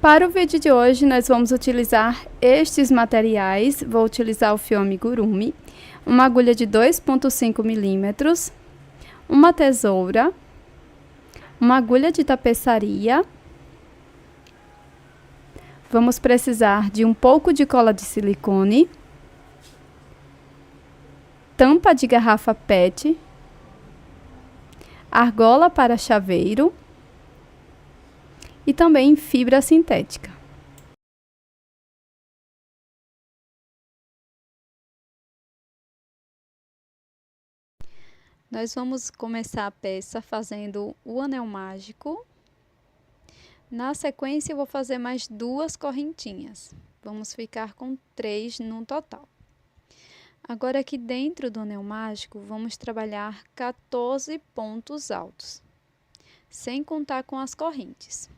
Para o vídeo de hoje, nós vamos utilizar estes materiais. Vou utilizar o fio amigurumi, uma agulha de 2,5 milímetros, uma tesoura, uma agulha de tapeçaria. Vamos precisar de um pouco de cola de silicone, tampa de garrafa PET, argola para chaveiro e também fibra sintética. Nós vamos começar a peça fazendo o anel mágico. Na sequência, eu vou fazer mais 2 correntinhas. Vamos ficar com 3 no total. Agora, aqui dentro do anel mágico, vamos trabalhar 14 pontos altos, sem contar com as correntes.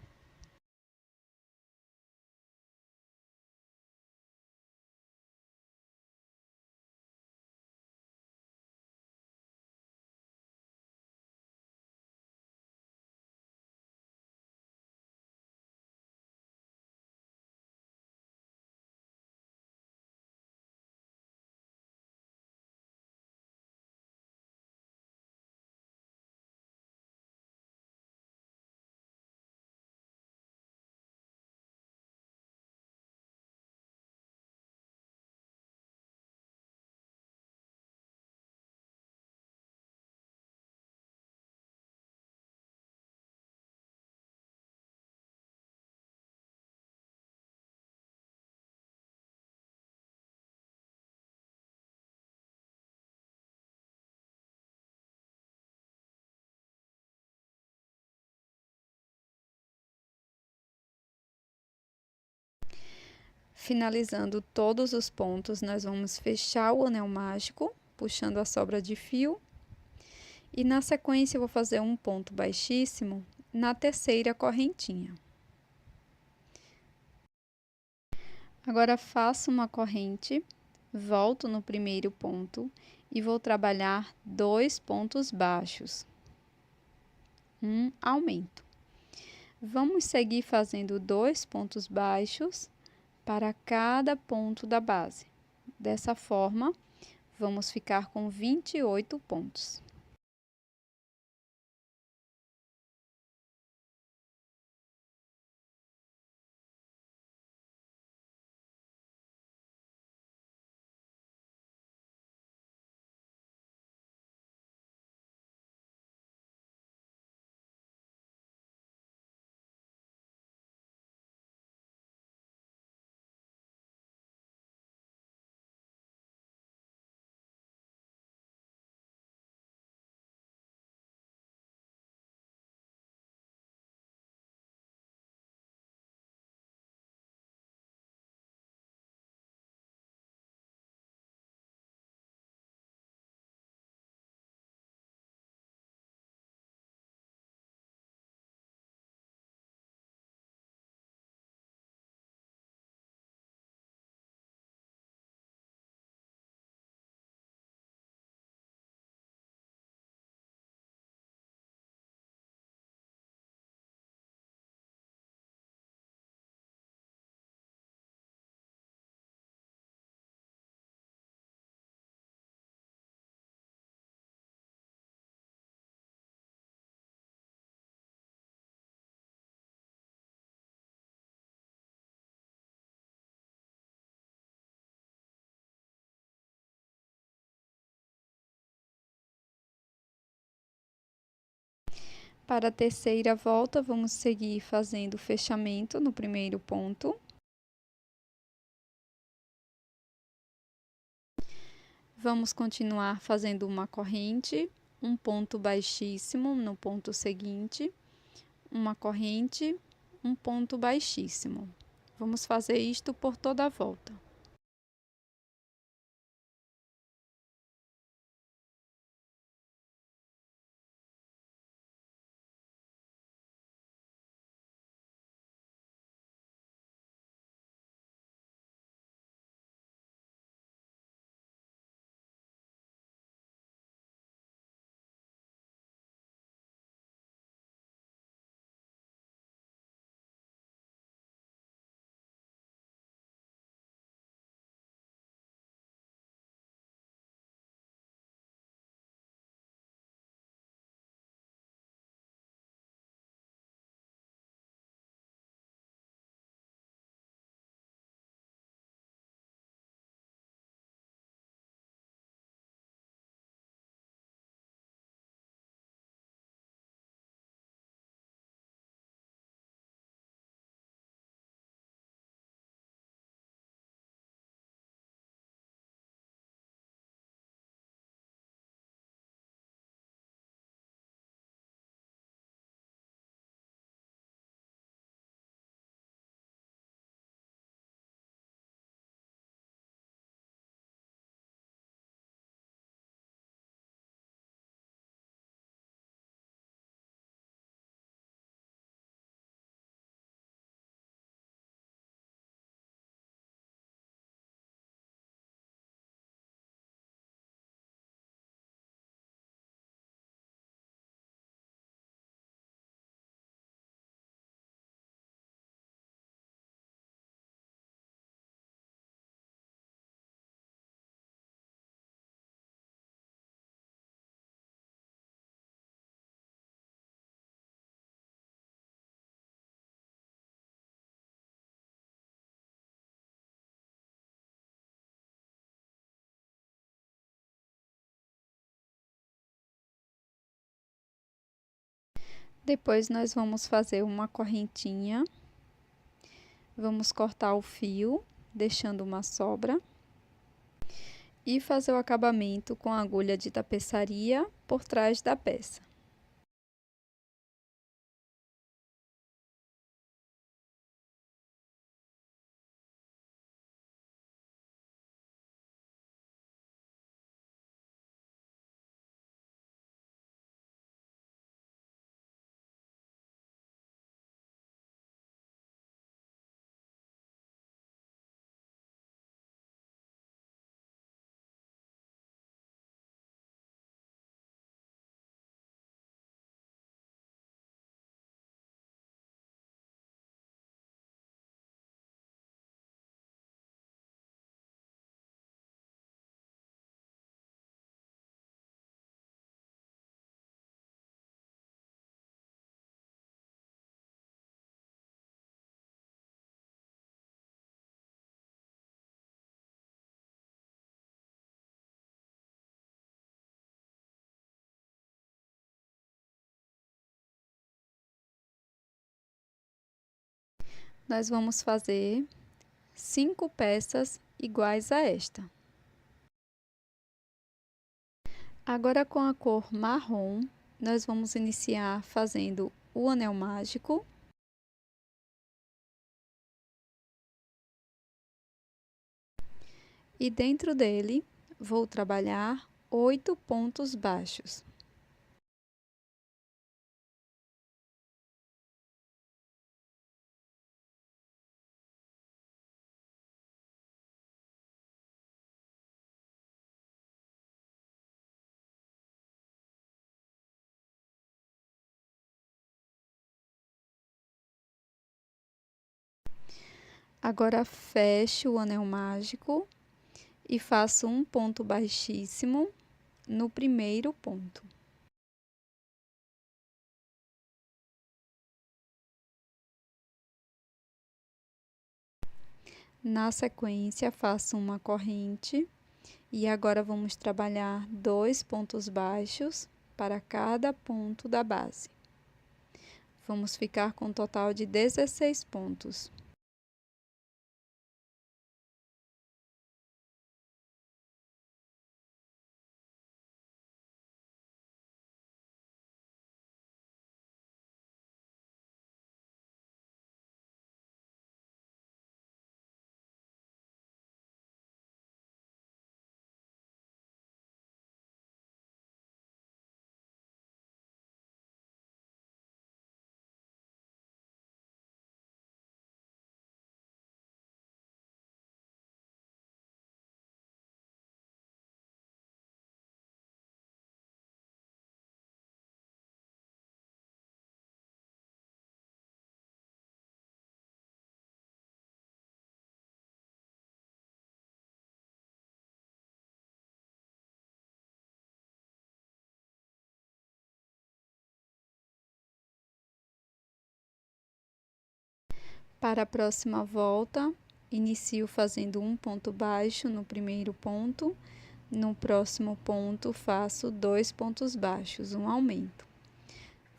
Finalizando todos os pontos, nós vamos fechar o anel mágico, puxando a sobra de fio. E na sequência, eu vou fazer um ponto baixíssimo na terceira correntinha. Agora, faço uma corrente, volto no primeiro ponto e vou trabalhar 2 pontos baixos. Um aumento. Vamos seguir fazendo 2 pontos baixos para cada ponto da base. Dessa forma, vamos ficar com 28 pontos. Para a terceira volta, vamos seguir fazendo o fechamento no primeiro ponto. Vamos continuar fazendo uma corrente, um ponto baixíssimo no ponto seguinte, uma corrente, um ponto baixíssimo. Vamos fazer isto por toda a volta. Depois, nós vamos fazer uma correntinha. Vamos cortar o fio, deixando uma sobra. E fazer o acabamento com a agulha de tapeçaria por trás da peça. Nós vamos fazer 5 peças iguais a esta. Agora, com a cor marrom, nós vamos iniciar fazendo o anel mágico. E dentro dele, vou trabalhar 8 pontos baixos. Agora, fecho o anel mágico e faço um ponto baixíssimo no primeiro ponto. Na sequência, faço uma corrente e agora vamos trabalhar 2 pontos baixos para cada ponto da base. Vamos ficar com um total de 16 pontos. Para a próxima volta, inicio fazendo um ponto baixo no primeiro ponto. No próximo ponto, faço 2 pontos baixos, um aumento.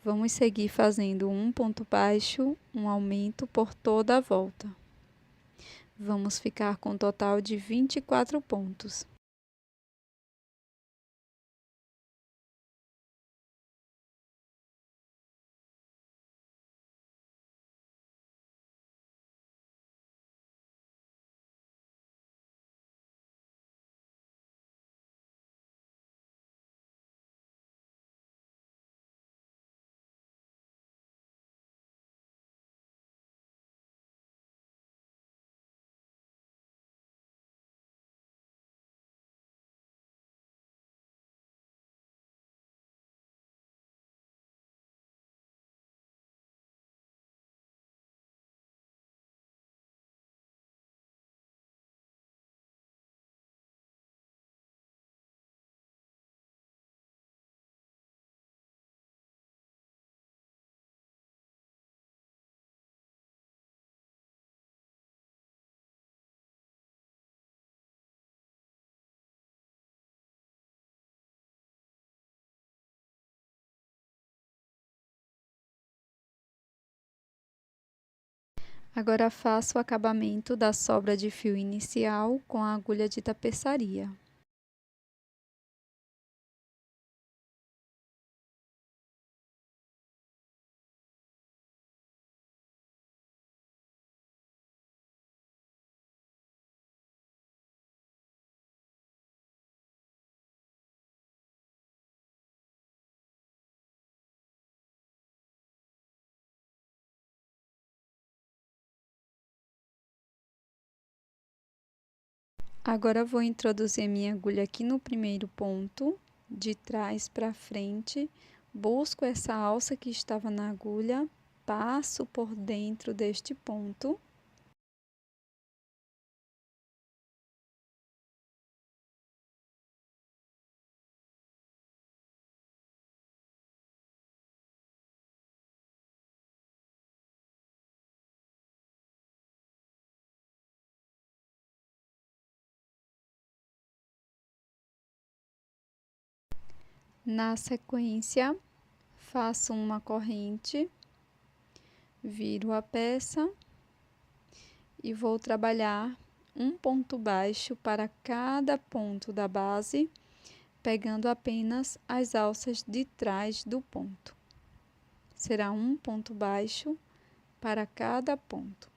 Vamos seguir fazendo um ponto baixo, um aumento por toda a volta. Vamos ficar com um total de 24 pontos. Agora faço o acabamento da sobra de fio inicial com a agulha de tapeçaria. Agora vou introduzir minha agulha aqui no primeiro ponto, de trás para frente, busco essa alça que estava na agulha, passo por dentro deste ponto. Na sequência, faço uma corrente, viro a peça e vou trabalhar um ponto baixo para cada ponto da base, pegando apenas as alças de trás do ponto. Será um ponto baixo para cada ponto.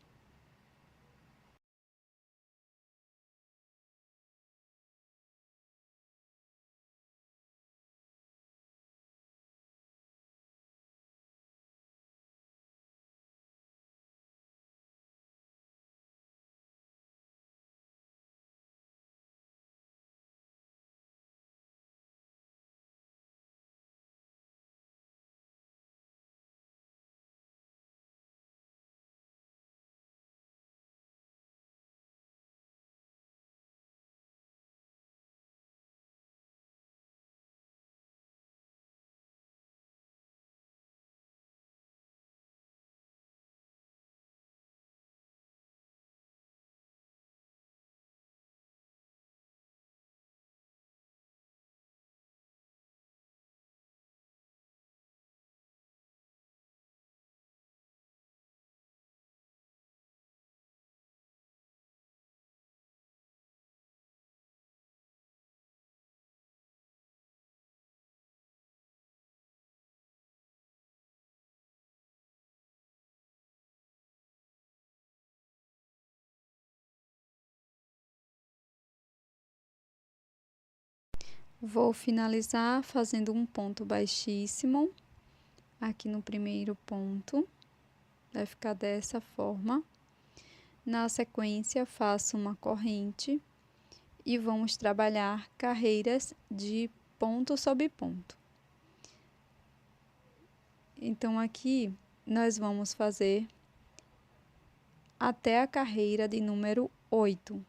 Vou finalizar fazendo um ponto baixíssimo aqui no primeiro ponto, vai ficar dessa forma. Na sequência, faço uma corrente e vamos trabalhar carreiras de ponto sobre ponto. Então, aqui nós vamos fazer até a carreira de número 8.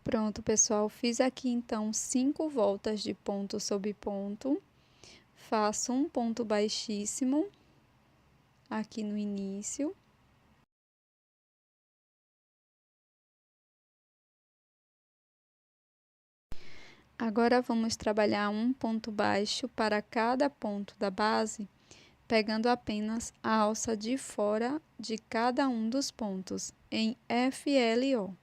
Pronto, pessoal, fiz aqui então 5 voltas de ponto sobre ponto. Faço um ponto baixíssimo aqui no início. Agora, vamos trabalhar um ponto baixo para cada ponto da base, pegando apenas a alça de fora de cada um dos pontos, em FLO.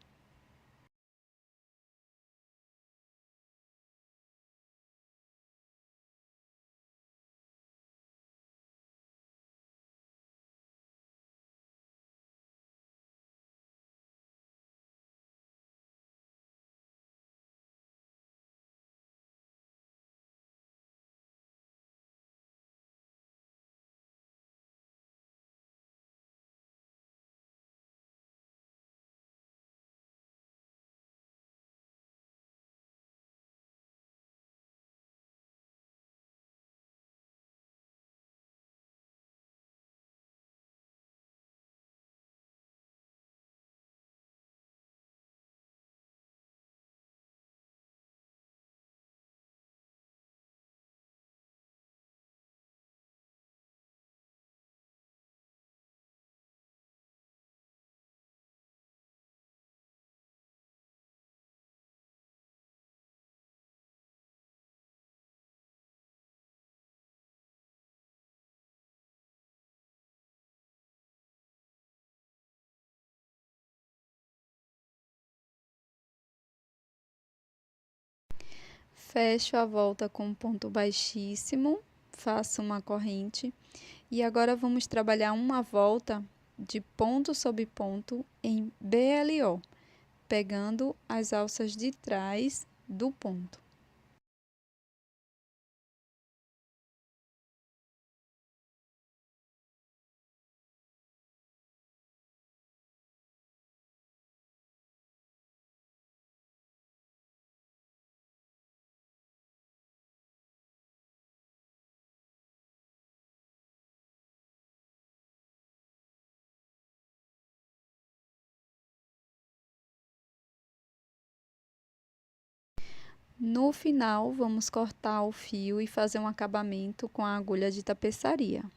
Fecho a volta com um ponto baixíssimo, faço uma corrente e agora vamos trabalhar uma volta de ponto sobre ponto em BLO, pegando as alças de trás do ponto. No final, vamos cortar o fio e fazer um acabamento com a agulha de tapeçaria.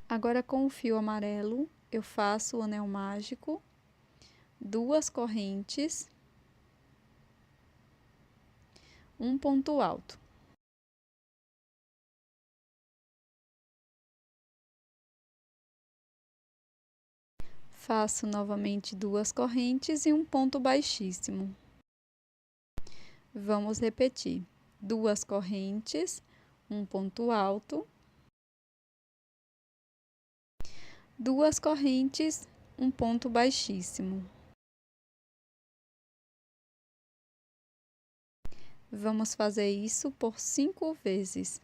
Agora, com o fio amarelo, eu faço o anel mágico, 2 correntes, um ponto alto. Faço novamente 2 correntes e um ponto baixíssimo. Vamos repetir: 2 correntes, um ponto alto, 2 correntes, um ponto baixíssimo. Vamos fazer isso por 5 vezes.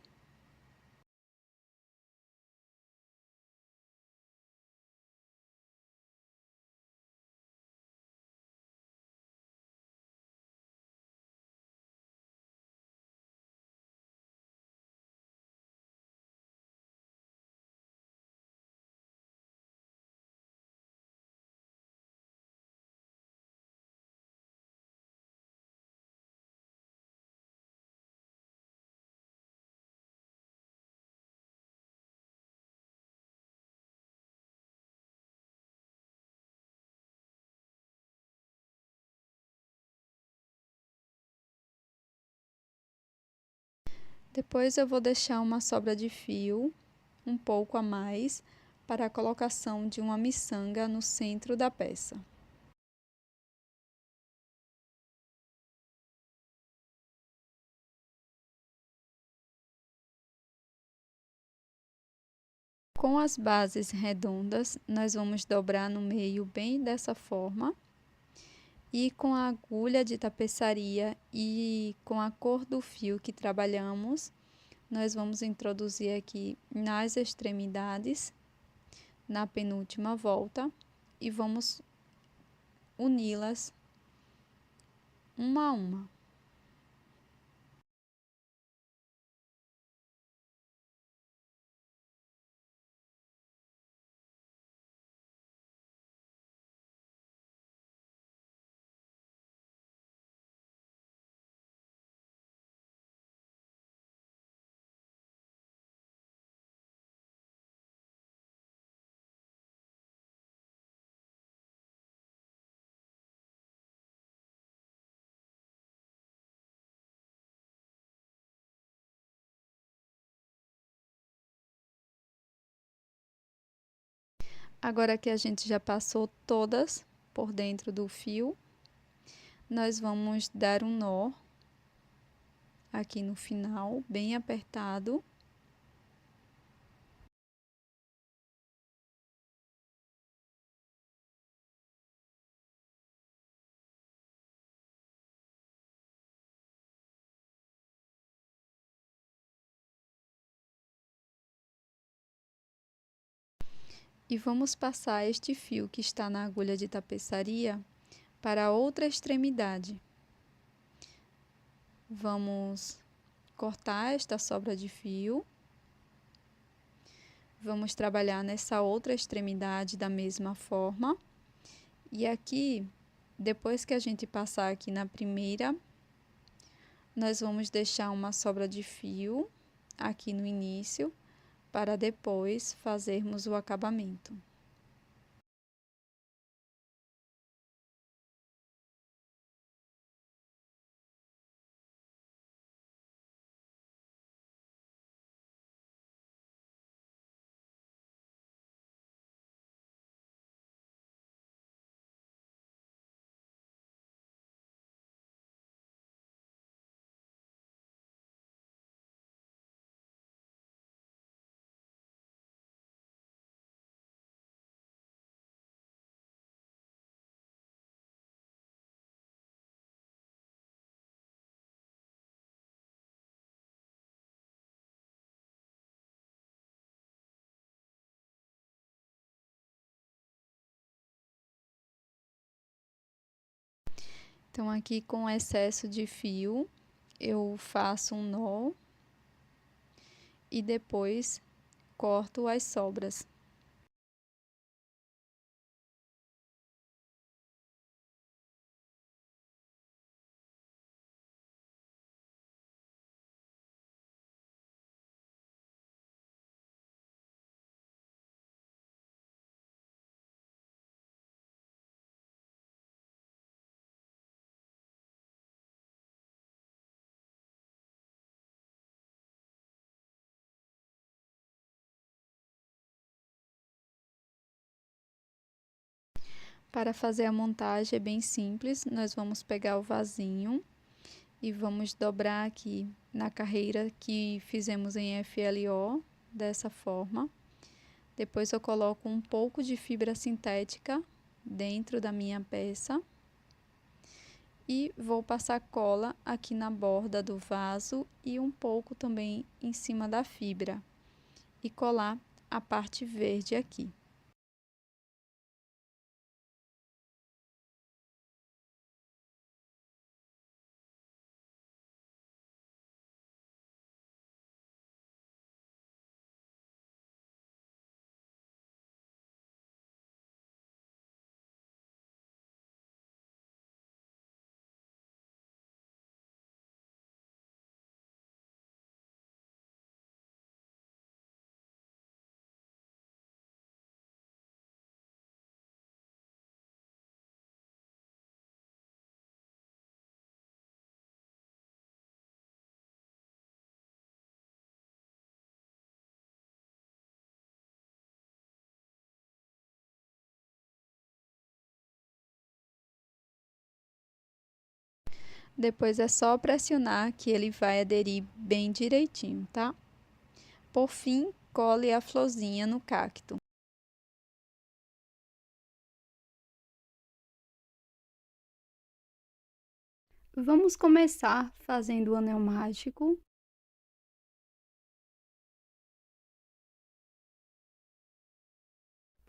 Depois eu vou deixar uma sobra de fio, um pouco a mais, para a colocação de uma miçanga no centro da peça. Com as bases redondas, nós vamos dobrar no meio bem dessa forma. E com a agulha de tapeçaria e com a cor do fio que trabalhamos, nós vamos introduzir aqui nas extremidades, na penúltima volta, e vamos uni-las uma a uma. Agora que a gente já passou todas por dentro do fio, nós vamos dar um nó aqui no final, bem apertado. E vamos passar este fio que está na agulha de tapeçaria para a outra extremidade. Vamos cortar esta sobra de fio. Vamos trabalhar nessa outra extremidade da mesma forma. E aqui, depois que a gente passar aqui na primeira, nós vamos deixar uma sobra de fio aqui no início, para depois fazermos o acabamento. Então, aqui com excesso de fio, eu faço um nó e depois corto as sobras. Para fazer a montagem é bem simples, nós vamos pegar o vasinho e vamos dobrar aqui na carreira que fizemos em FLO, dessa forma. Depois eu coloco um pouco de fibra sintética dentro da minha peça e vou passar cola aqui na borda do vaso e um pouco também em cima da fibra e colar a parte verde aqui. Depois é só pressionar que ele vai aderir bem direitinho, tá? Por fim, cole a florzinha no cacto. Vamos começar fazendo o anel mágico.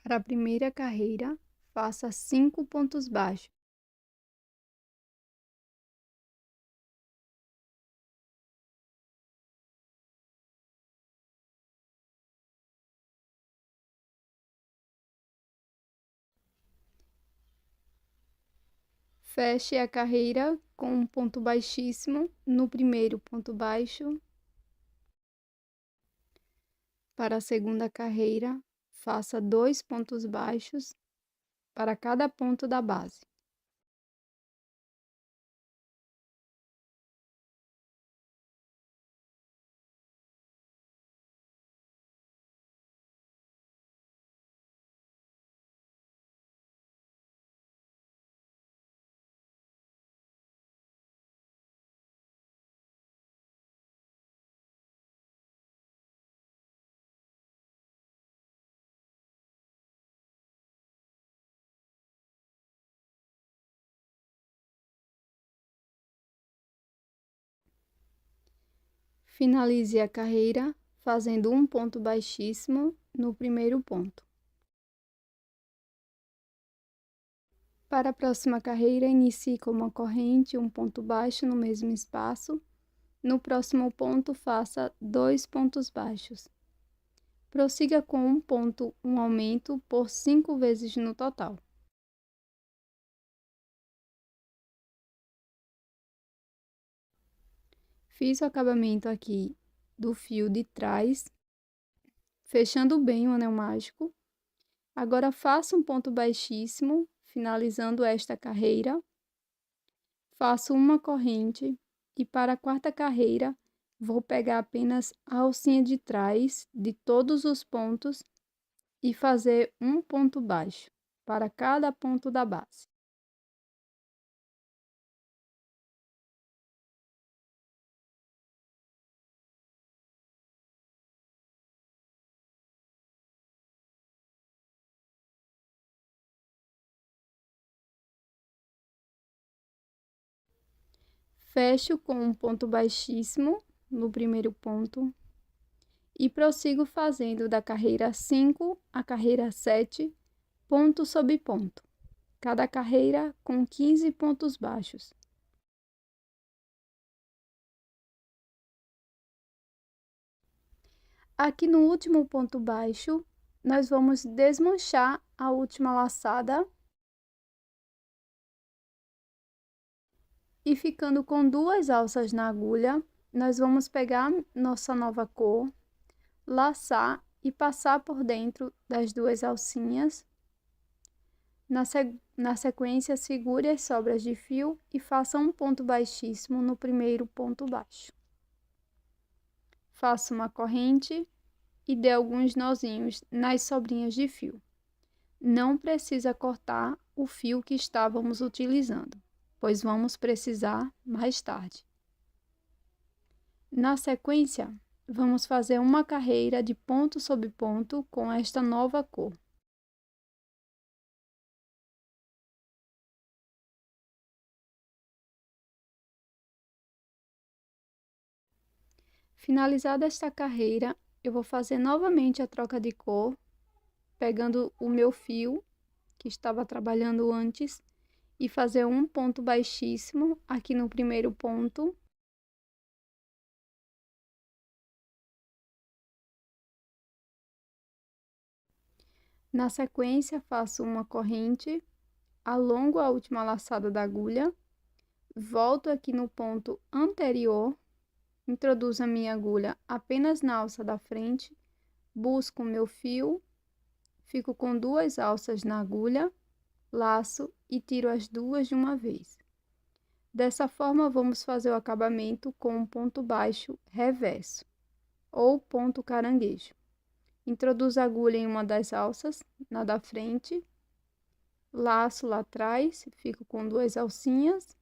Para a primeira carreira, faça 5 pontos baixos. Feche a carreira com um ponto baixíssimo no primeiro ponto baixo. Para a segunda carreira, faça 2 pontos baixos para cada ponto da base. Finalize a carreira fazendo um ponto baixíssimo no primeiro ponto. Para a próxima carreira, inicie com uma corrente, um ponto baixo no mesmo espaço. No próximo ponto, faça 2 pontos baixos. Prossiga com um ponto, um aumento por 5 vezes no total. Fiz o acabamento aqui do fio de trás, fechando bem o anel mágico. Agora faço um ponto baixíssimo, finalizando esta carreira. Faço uma corrente e para a quarta carreira, vou pegar apenas a alcinha de trás de todos os pontos e fazer um ponto baixo para cada ponto da base. Fecho com um ponto baixíssimo no primeiro ponto e prossigo fazendo da carreira 5 à carreira 7, ponto sobre ponto, cada carreira com 15 pontos baixos. Aqui no último ponto baixo, nós vamos desmanchar a última laçada e ficando com 2 alças na agulha, nós vamos pegar nossa nova cor, laçar e passar por dentro das 2 alcinhas. Na sequência, segure as sobras de fio e faça um ponto baixíssimo no primeiro ponto baixo. Faça uma corrente e dê alguns nozinhos nas sobrinhas de fio. Não precisa cortar o fio que estávamos utilizando, pois vamos precisar mais tarde. Na sequência, vamos fazer uma carreira de ponto sobre ponto com esta nova cor. Finalizada esta carreira, eu vou fazer novamente a troca de cor, pegando o meu fio que estava trabalhando antes e fazer um ponto baixíssimo aqui no primeiro ponto. Na sequência, faço uma corrente, alongo a última laçada da agulha, volto aqui no ponto anterior, introduzo a minha agulha apenas na alça da frente, busco o meu fio, fico com 2 alças na agulha, laço e tiro as 2 de uma vez. Dessa forma, vamos fazer o acabamento com um ponto baixo reverso, ou ponto caranguejo. Introduzo a agulha em uma das alças, na da frente, laço lá atrás, fico com 2 alcinhas,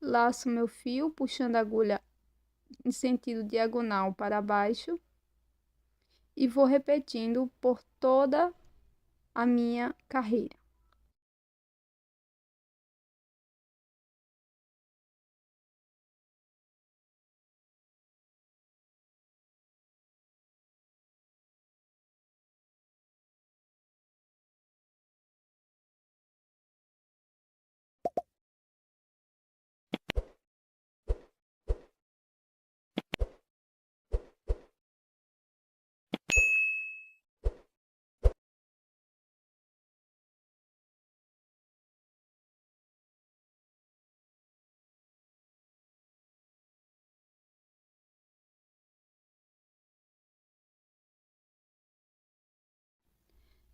laço meu fio, puxando a agulha em sentido diagonal para baixo, e vou repetindo por toda a minha carreira.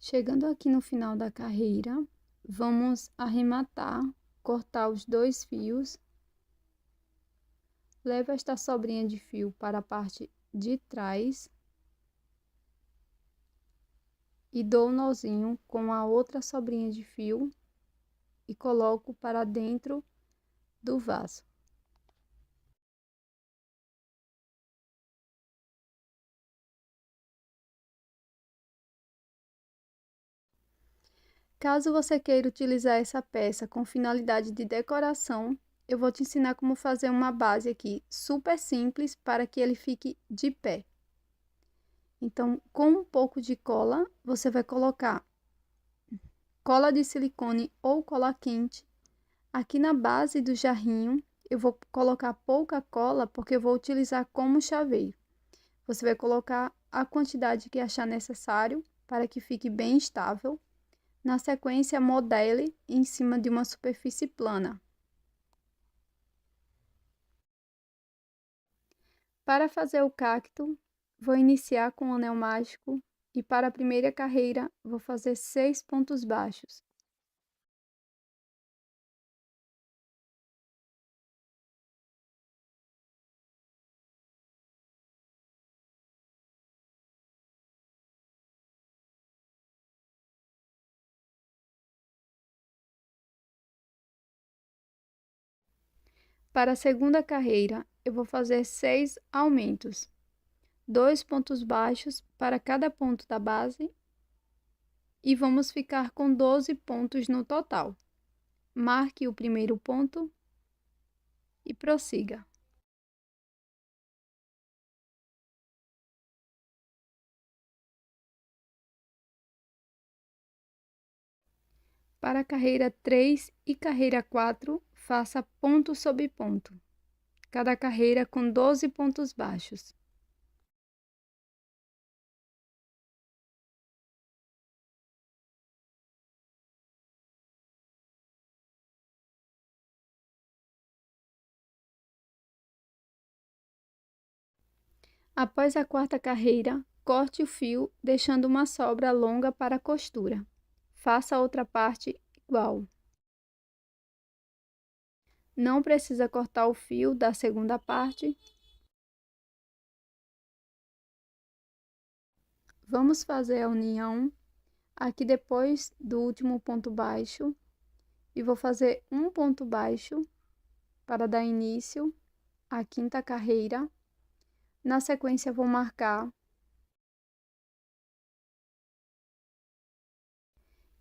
Chegando aqui no final da carreira, vamos arrematar, cortar os 2 fios. Levo esta sobrinha de fio para a parte de trás e dou um nozinho com a outra sobrinha de fio e coloco para dentro do vaso. Caso você queira utilizar essa peça com finalidade de decoração, eu vou te ensinar como fazer uma base aqui super simples para que ele fique de pé. Então, com um pouco de cola, você vai colocar cola de silicone ou cola quente. Aqui na base do jarrinho, eu vou colocar pouca cola porque eu vou utilizar como chaveiro. Você vai colocar a quantidade que achar necessário para que fique bem estável. Na sequência, modele em cima de uma superfície plana. Para fazer o cacto, vou iniciar com o anel mágico e para a primeira carreira vou fazer 6 pontos baixos. Para a segunda carreira, eu vou fazer 6 aumentos, 2 pontos baixos para cada ponto da base e vamos ficar com 12 pontos no total. Marque o primeiro ponto e prossiga. Para a carreira 3 e carreira 4, faça ponto sobre ponto, cada carreira com 12 pontos baixos. Após a quarta carreira, corte o fio, deixando uma sobra longa para a costura. Faça a outra parte igual. Não precisa cortar o fio da segunda parte. Vamos fazer a união aqui depois do último ponto baixo e vou fazer um ponto baixo para dar início à quinta carreira. Na sequência, vou marcar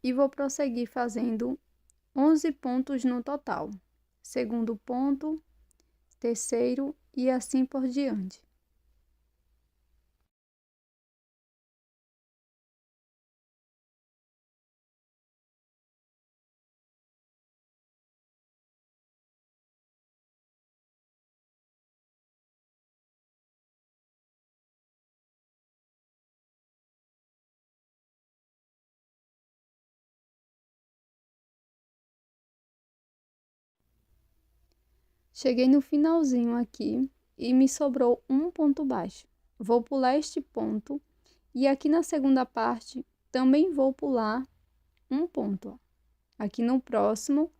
e vou prosseguir fazendo 11 pontos no total. Segundo ponto, terceiro e assim por diante. Cheguei no finalzinho aqui e me sobrou um ponto baixo. Vou pular este ponto e aqui na segunda parte também vou pular um ponto, ó. Aqui no próximo,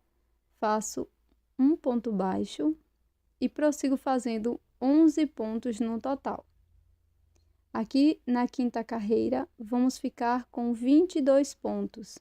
faço um ponto baixo e prossigo fazendo 11 pontos no total. Aqui na quinta carreira, vamos ficar com 22 pontos.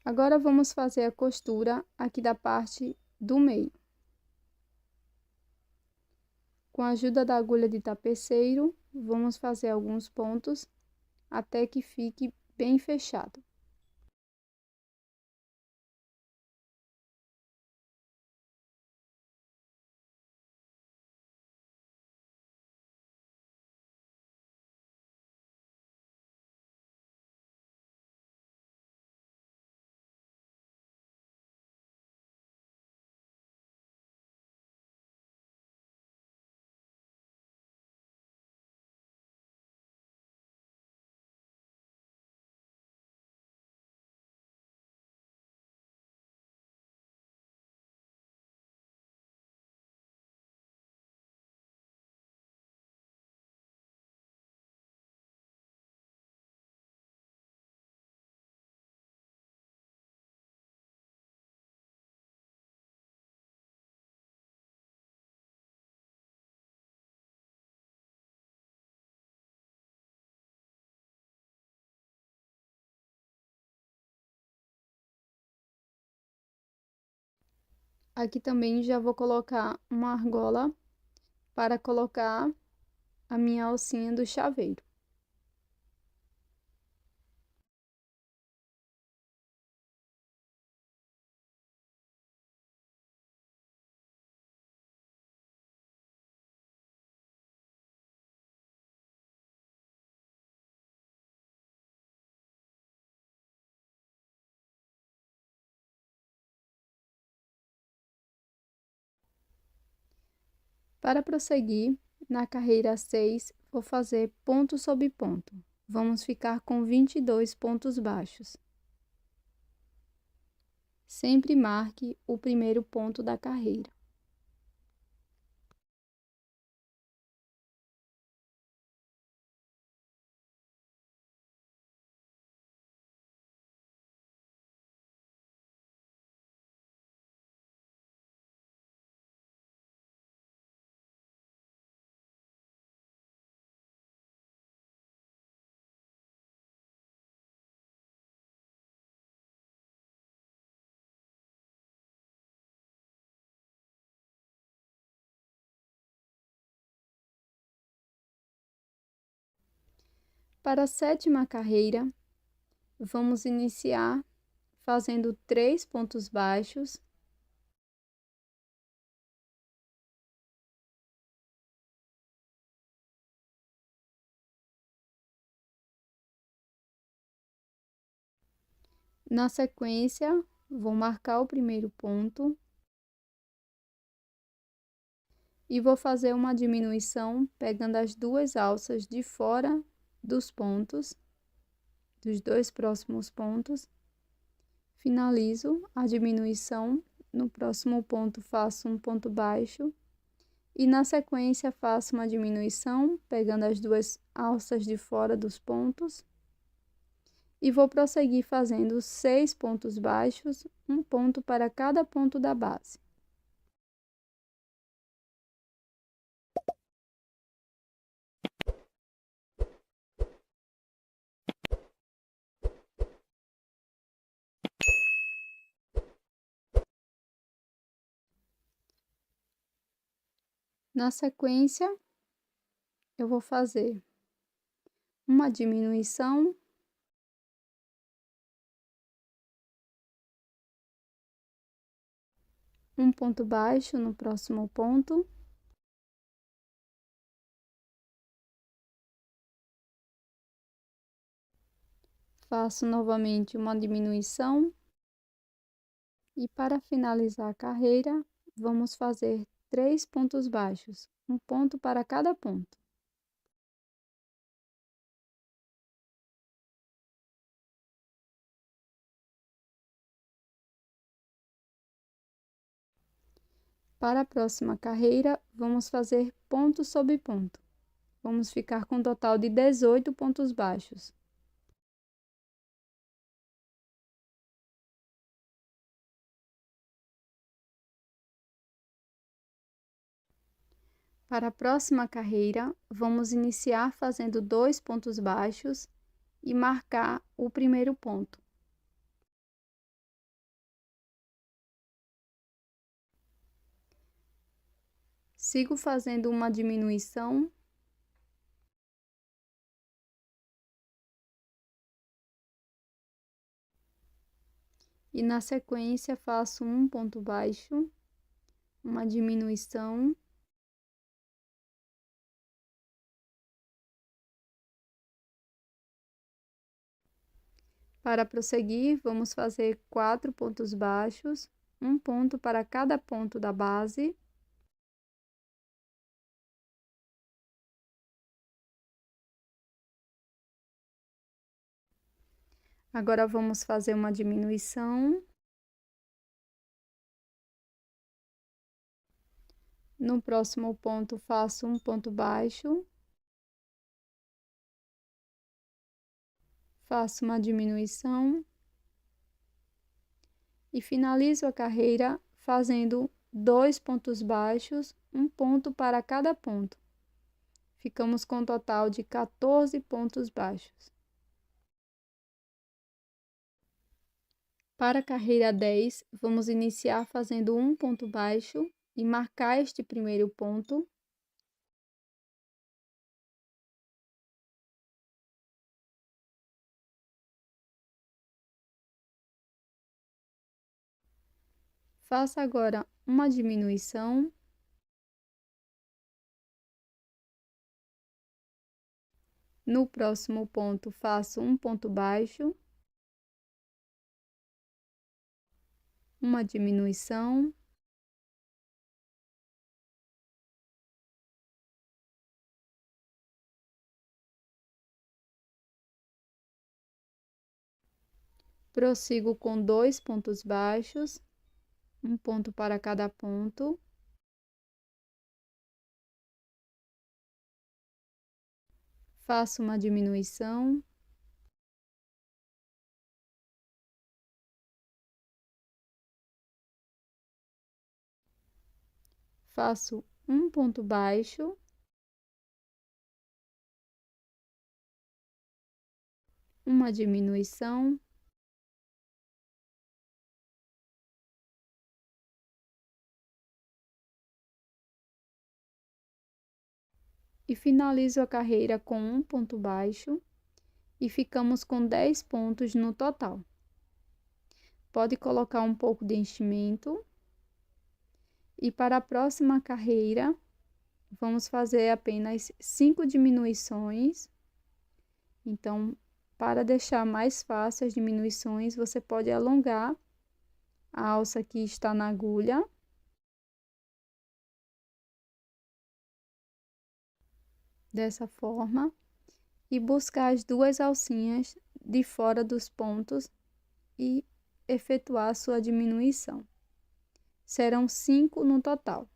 Agora, vamos fazer a costura aqui da parte do meio. Com a ajuda da agulha de tapeceiro, vamos fazer alguns pontos até que fique bem fechado. Aqui também já vou colocar uma argola para colocar a minha alcinha do chaveiro. Para prosseguir, na carreira 6, vou fazer ponto sobre ponto. Vamos ficar com 22 pontos baixos. Sempre marque o primeiro ponto da carreira. Para a sétima carreira, vamos iniciar fazendo 3 pontos baixos. Na sequência, vou marcar o primeiro ponto e vou fazer uma diminuição pegando as duas alças de fora dos pontos, dos dois próximos pontos. Finalizo a diminuição, no próximo ponto faço um ponto baixo e na sequência faço uma diminuição pegando as duas alças de fora dos pontos. E vou prosseguir fazendo 6 pontos baixos, um ponto para cada ponto da base. Na sequência, eu vou fazer uma diminuição, um ponto baixo no próximo ponto, faço novamente uma diminuição e para finalizar a carreira, vamos fazer 3 pontos baixos, um ponto para cada ponto. Para a próxima carreira, vamos fazer ponto sobre ponto. Vamos ficar com um total de 18 pontos baixos. Para a próxima carreira, vamos iniciar fazendo 2 pontos baixos e marcar o primeiro ponto. Sigo fazendo uma diminuição. E na sequência faço um ponto baixo, uma diminuição. Para prosseguir, vamos fazer 4 pontos baixos, um ponto para cada ponto da base. Agora, vamos fazer uma diminuição. No próximo ponto, faço um ponto baixo. Faço uma diminuição. E finalizo a carreira fazendo 2 pontos baixos, um ponto para cada ponto. Ficamos com um total de 14 pontos baixos. Para a carreira 10, vamos iniciar fazendo um ponto baixo e marcar este primeiro ponto. Faça agora uma diminuição. No próximo ponto, faço um ponto baixo, uma diminuição, prossigo com 2 pontos baixos, um ponto para cada ponto. Faço uma diminuição. Faço um ponto baixo, uma diminuição, e finalizo a carreira com um ponto baixo e ficamos com 10 pontos no total. Pode colocar um pouco de enchimento. E para a próxima carreira, vamos fazer apenas 5 diminuições. Então, para deixar mais fácil as diminuições, você pode alongar a alça que está na agulha. Dessa forma. E buscar as duas alcinhas de fora dos pontos e efetuar a sua diminuição. Serão 5 no total.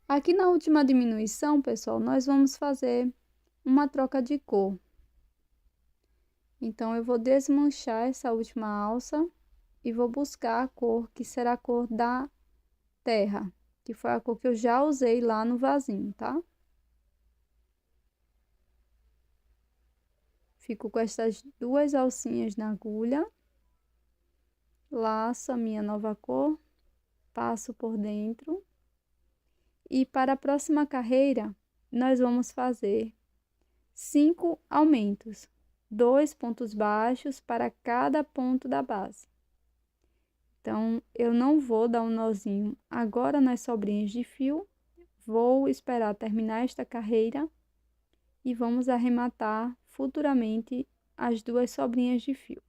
Aqui na última diminuição, pessoal, nós vamos fazer uma troca de cor. Então, eu vou desmanchar essa última alça e vou buscar a cor que será a cor da terra, que foi a cor que eu já usei lá no vasinho, tá? Fico com essas duas alcinhas na agulha, laço a minha nova cor, passo por dentro. E para a próxima carreira, nós vamos fazer 5 aumentos, 2 pontos baixos para cada ponto da base. Então, eu não vou dar um nozinho agora nas sobrinhas de fio, vou esperar terminar esta carreira e vamos arrematar futuramente as duas sobrinhas de fio.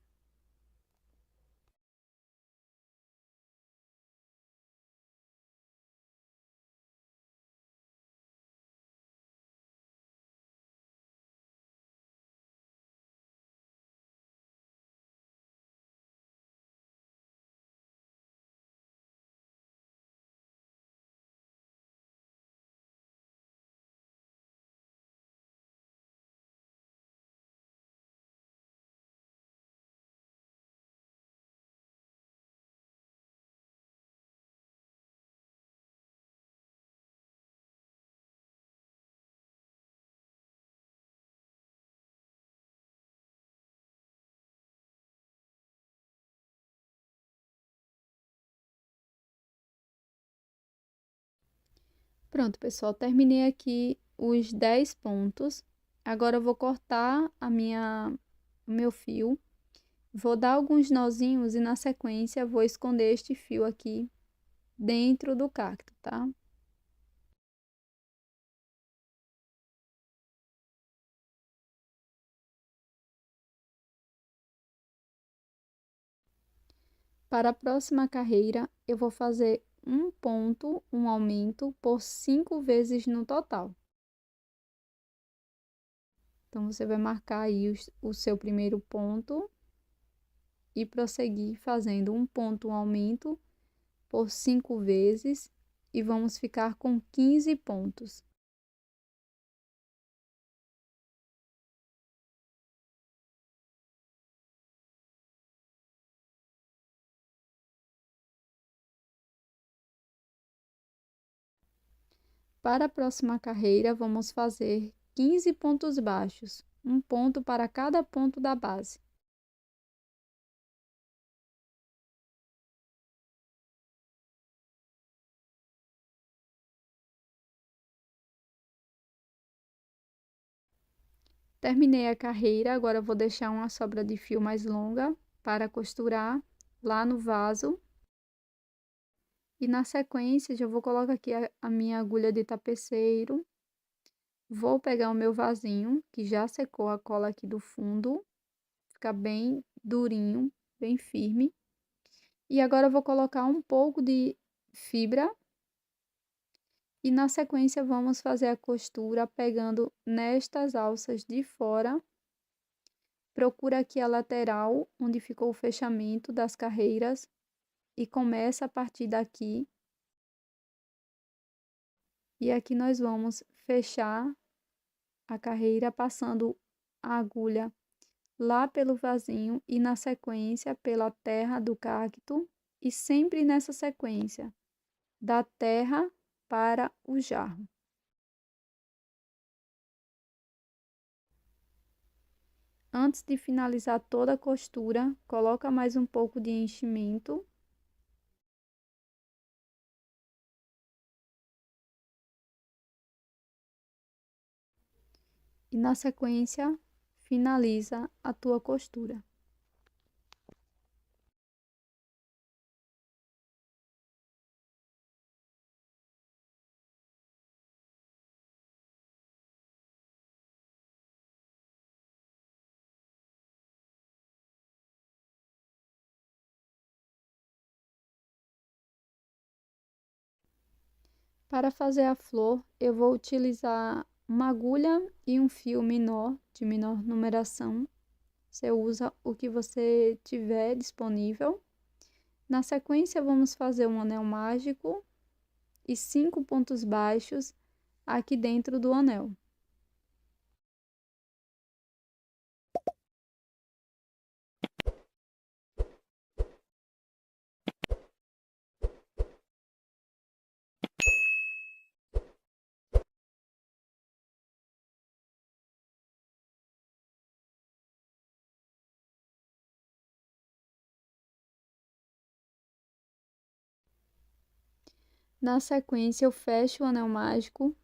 Pronto, pessoal, terminei aqui os 10 pontos. Agora eu vou cortar o meu fio. Vou dar alguns nozinhos e na sequência vou esconder este fio aqui dentro do cacto, tá? Para a próxima carreira, eu vou fazer um ponto, um aumento por 5 vezes no total. Então, você vai marcar aí o seu primeiro ponto e prosseguir fazendo um ponto, um aumento por 5 vezes e vamos ficar com 15 pontos. Para a próxima carreira, vamos fazer 15 pontos baixos, um ponto para cada ponto da base. Terminei a carreira, agora vou deixar uma sobra de fio mais longa para costurar lá no vaso. E na sequência, já vou colocar aqui a minha agulha de tapeceiro. Vou pegar o meu vasinho, que já secou a cola aqui do fundo. Fica bem durinho, bem firme. E agora eu vou colocar um pouco de fibra. E na sequência, vamos fazer a costura pegando nestas alças de fora. Procura aqui a lateral, onde ficou o fechamento das carreiras. E começa a partir daqui. E aqui nós vamos fechar a carreira passando a agulha lá pelo vasinho e na sequência pela terra do cacto e sempre nessa sequência da terra para o jarro. Antes de finalizar toda a costura, coloca mais um pouco de enchimento. E na sequência, finaliza a tua costura. Para fazer a flor, eu vou utilizar uma agulha e um fio menor, de menor numeração. Você usa o que você tiver disponível. Na sequência, vamos fazer um anel mágico e 5 pontos baixos aqui dentro do anel. Na sequência, eu fecho o anel mágico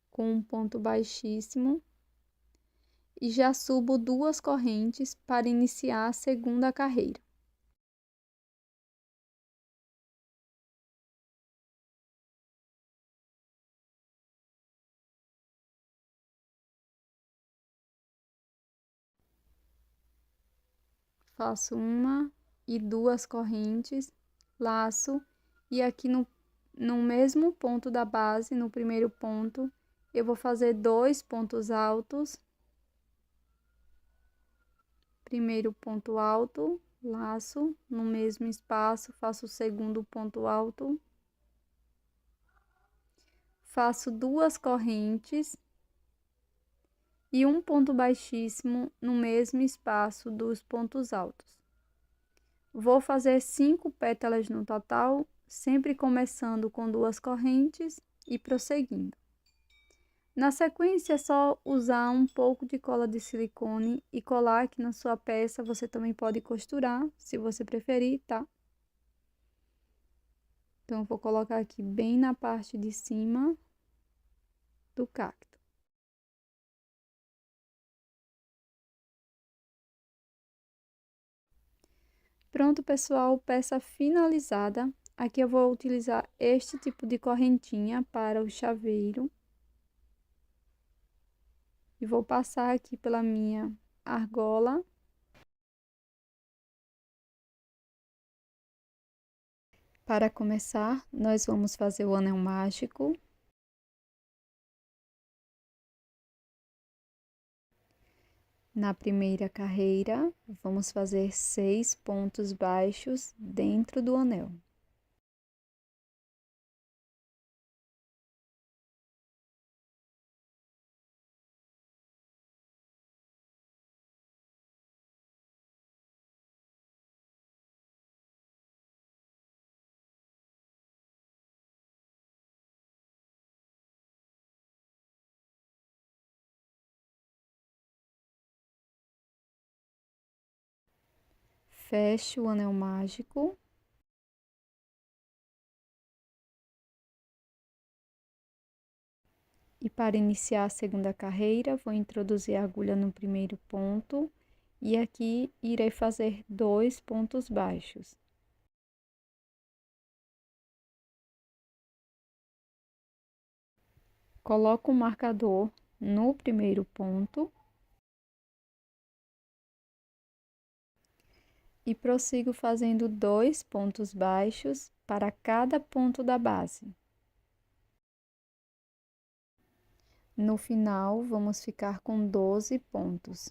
com um ponto baixíssimo e já subo 2 correntes para iniciar a segunda carreira. Faço uma e 2 correntes, laço e aqui no mesmo ponto da base, no primeiro ponto, eu vou fazer 2 pontos altos. Primeiro ponto alto, laço, no mesmo espaço, faço o segundo ponto alto. Faço 2 correntes e um ponto baixíssimo no mesmo espaço dos pontos altos. Vou fazer 5 pétalas no total, sempre começando com 2 correntes e prosseguindo. Na sequência, é só usar um pouco de cola de silicone e colar aqui na sua peça. Você também pode costurar, se você preferir, tá? Então, eu vou colocar aqui bem na parte de cima do cacto. Pronto, pessoal, peça finalizada. Aqui eu vou utilizar este tipo de correntinha para o chaveiro. E vou passar aqui pela minha argola. Para começar, nós vamos fazer o anel mágico. Na primeira carreira, vamos fazer 6 pontos baixos dentro do anel. Feche o anel mágico. E para iniciar a segunda carreira, vou introduzir a agulha no primeiro ponto e aqui irei fazer 2 pontos baixos. Coloco o marcador no primeiro ponto e prossigo fazendo 2 pontos baixos para cada ponto da base. No final, vamos ficar com 12 pontos.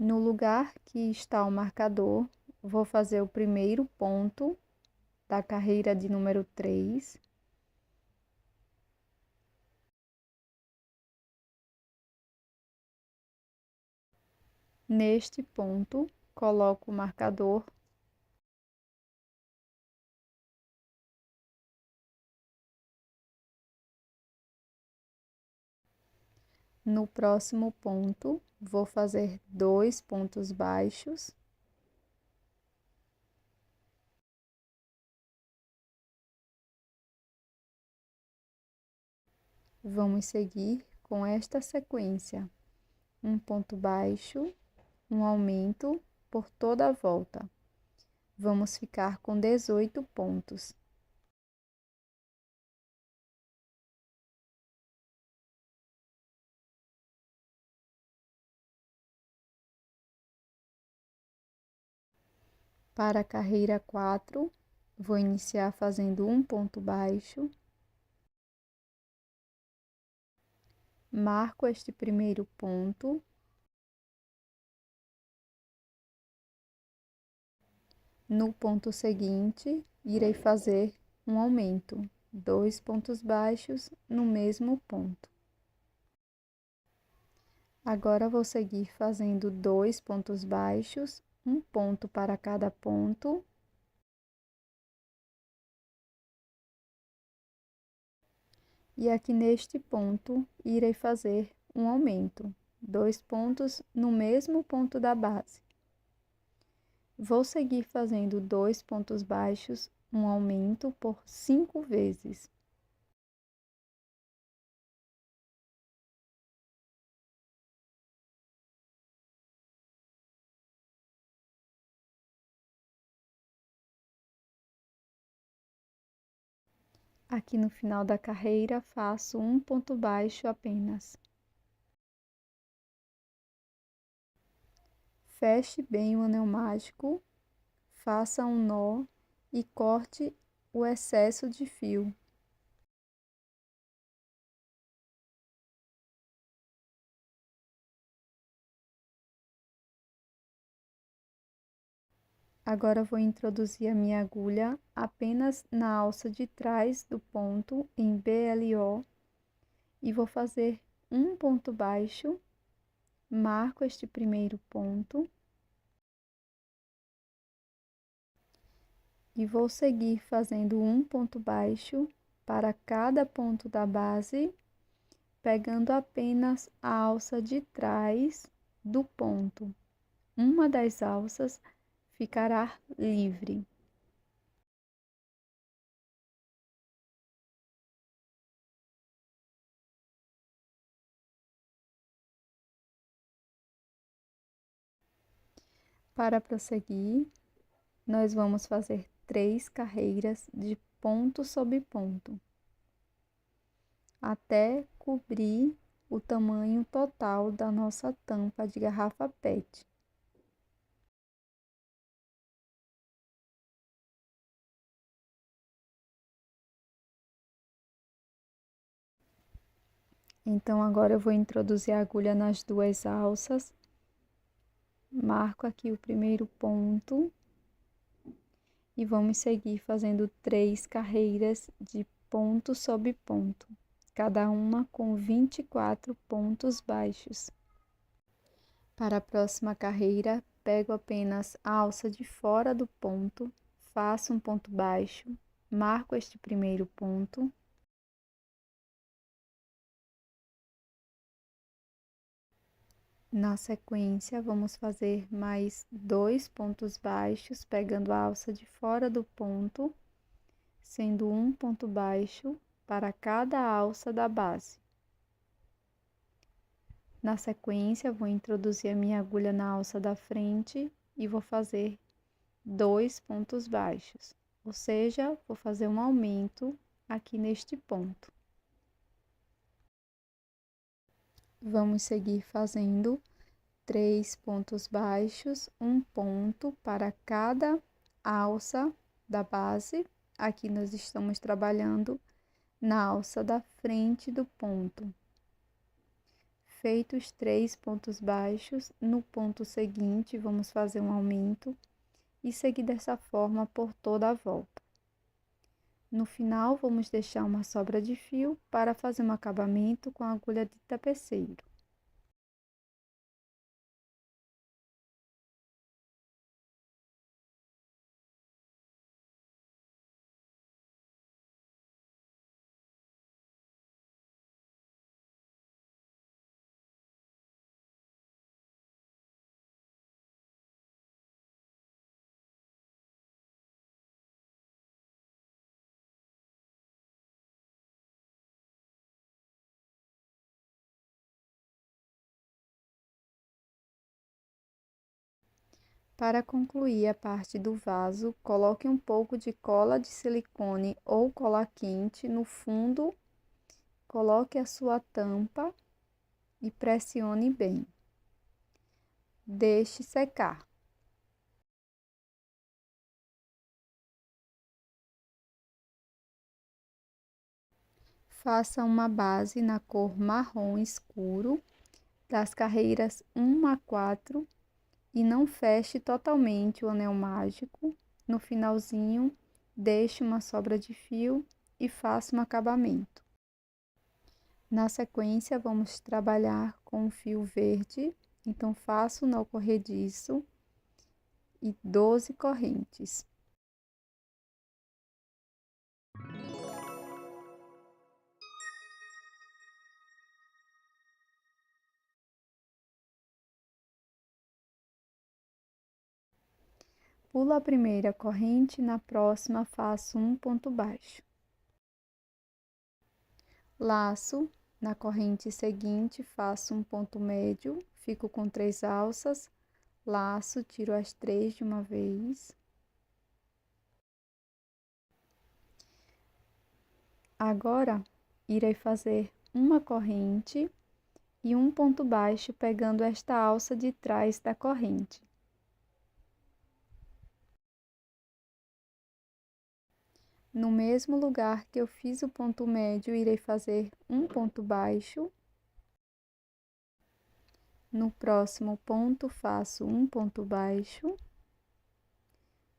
No lugar que está o marcador, vou fazer o primeiro ponto da carreira de número 3. Neste ponto, coloco o marcador no próximo ponto, vou fazer 2 pontos baixos. Vamos seguir com esta sequência: um ponto baixo, um aumento por toda a volta. Vamos ficar com 18 pontos. Para a carreira 4, vou iniciar fazendo um ponto baixo. Marco este primeiro ponto. No ponto seguinte, irei fazer um aumento, 2 pontos baixos no mesmo ponto. Agora, vou seguir fazendo 2 pontos baixos, um ponto para cada ponto. E aqui neste ponto, irei fazer um aumento, 2 pontos no mesmo ponto da base. Vou seguir fazendo 2 pontos baixos, um aumento por 5 vezes. Aqui no final da carreira, faço um ponto baixo apenas. Feche bem o anel mágico, faça um nó e corte o excesso de fio. Agora, vou introduzir a minha agulha apenas na alça de trás do ponto em BLO e vou fazer um ponto baixo, marco este primeiro ponto e vou seguir fazendo um ponto baixo para cada ponto da base, pegando apenas a alça de trás do ponto. Uma das alças ficará livre. Para prosseguir, nós vamos fazer 3 carreiras de ponto sobre ponto, até cobrir o tamanho total da nossa tampa de garrafa PET. Então, agora eu vou introduzir a agulha nas duas alças. Marco aqui o primeiro ponto. E vamos seguir fazendo 3 carreiras de ponto sobre ponto, cada uma com 24 pontos baixos. Para a próxima carreira, pego apenas a alça de fora do ponto, faço um ponto baixo, marco este primeiro ponto. Na sequência, vamos fazer mais 2 pontos baixos, pegando a alça de fora do ponto, sendo um ponto baixo para cada alça da base. Na sequência, vou introduzir a minha agulha na alça da frente e vou fazer 2 pontos baixos, ou seja, vou fazer um aumento aqui neste ponto. Vamos seguir fazendo 3 pontos baixos, um ponto para cada alça da base. Aqui nós estamos trabalhando na alça da frente do ponto. Feitos 3 pontos baixos, no ponto seguinte, vamos fazer um aumento e seguir dessa forma por toda a volta. No final, vamos deixar uma sobra de fio para fazer um acabamento com a agulha de tapeceiro. Para concluir a parte do vaso, coloque um pouco de cola de silicone ou cola quente no fundo, coloque a sua tampa e pressione bem. Deixe secar. Faça uma base na cor marrom escuro, das carreiras 1 a 4, e não feche totalmente o anel mágico. No finalzinho, deixe uma sobra de fio e faça um acabamento. Na sequência, vamos trabalhar com o fio verde, então faço nó corrediço e 12 correntes. Pulo a primeira corrente, na próxima faço um ponto baixo. Laço, na corrente seguinte faço um ponto médio, fico com 3 alças, laço, tiro as 3 de uma vez. Agora, irei fazer uma corrente e um ponto baixo pegando esta alça de trás da corrente. No mesmo lugar que eu fiz o ponto médio, irei fazer um ponto baixo. No próximo ponto, faço um ponto baixo.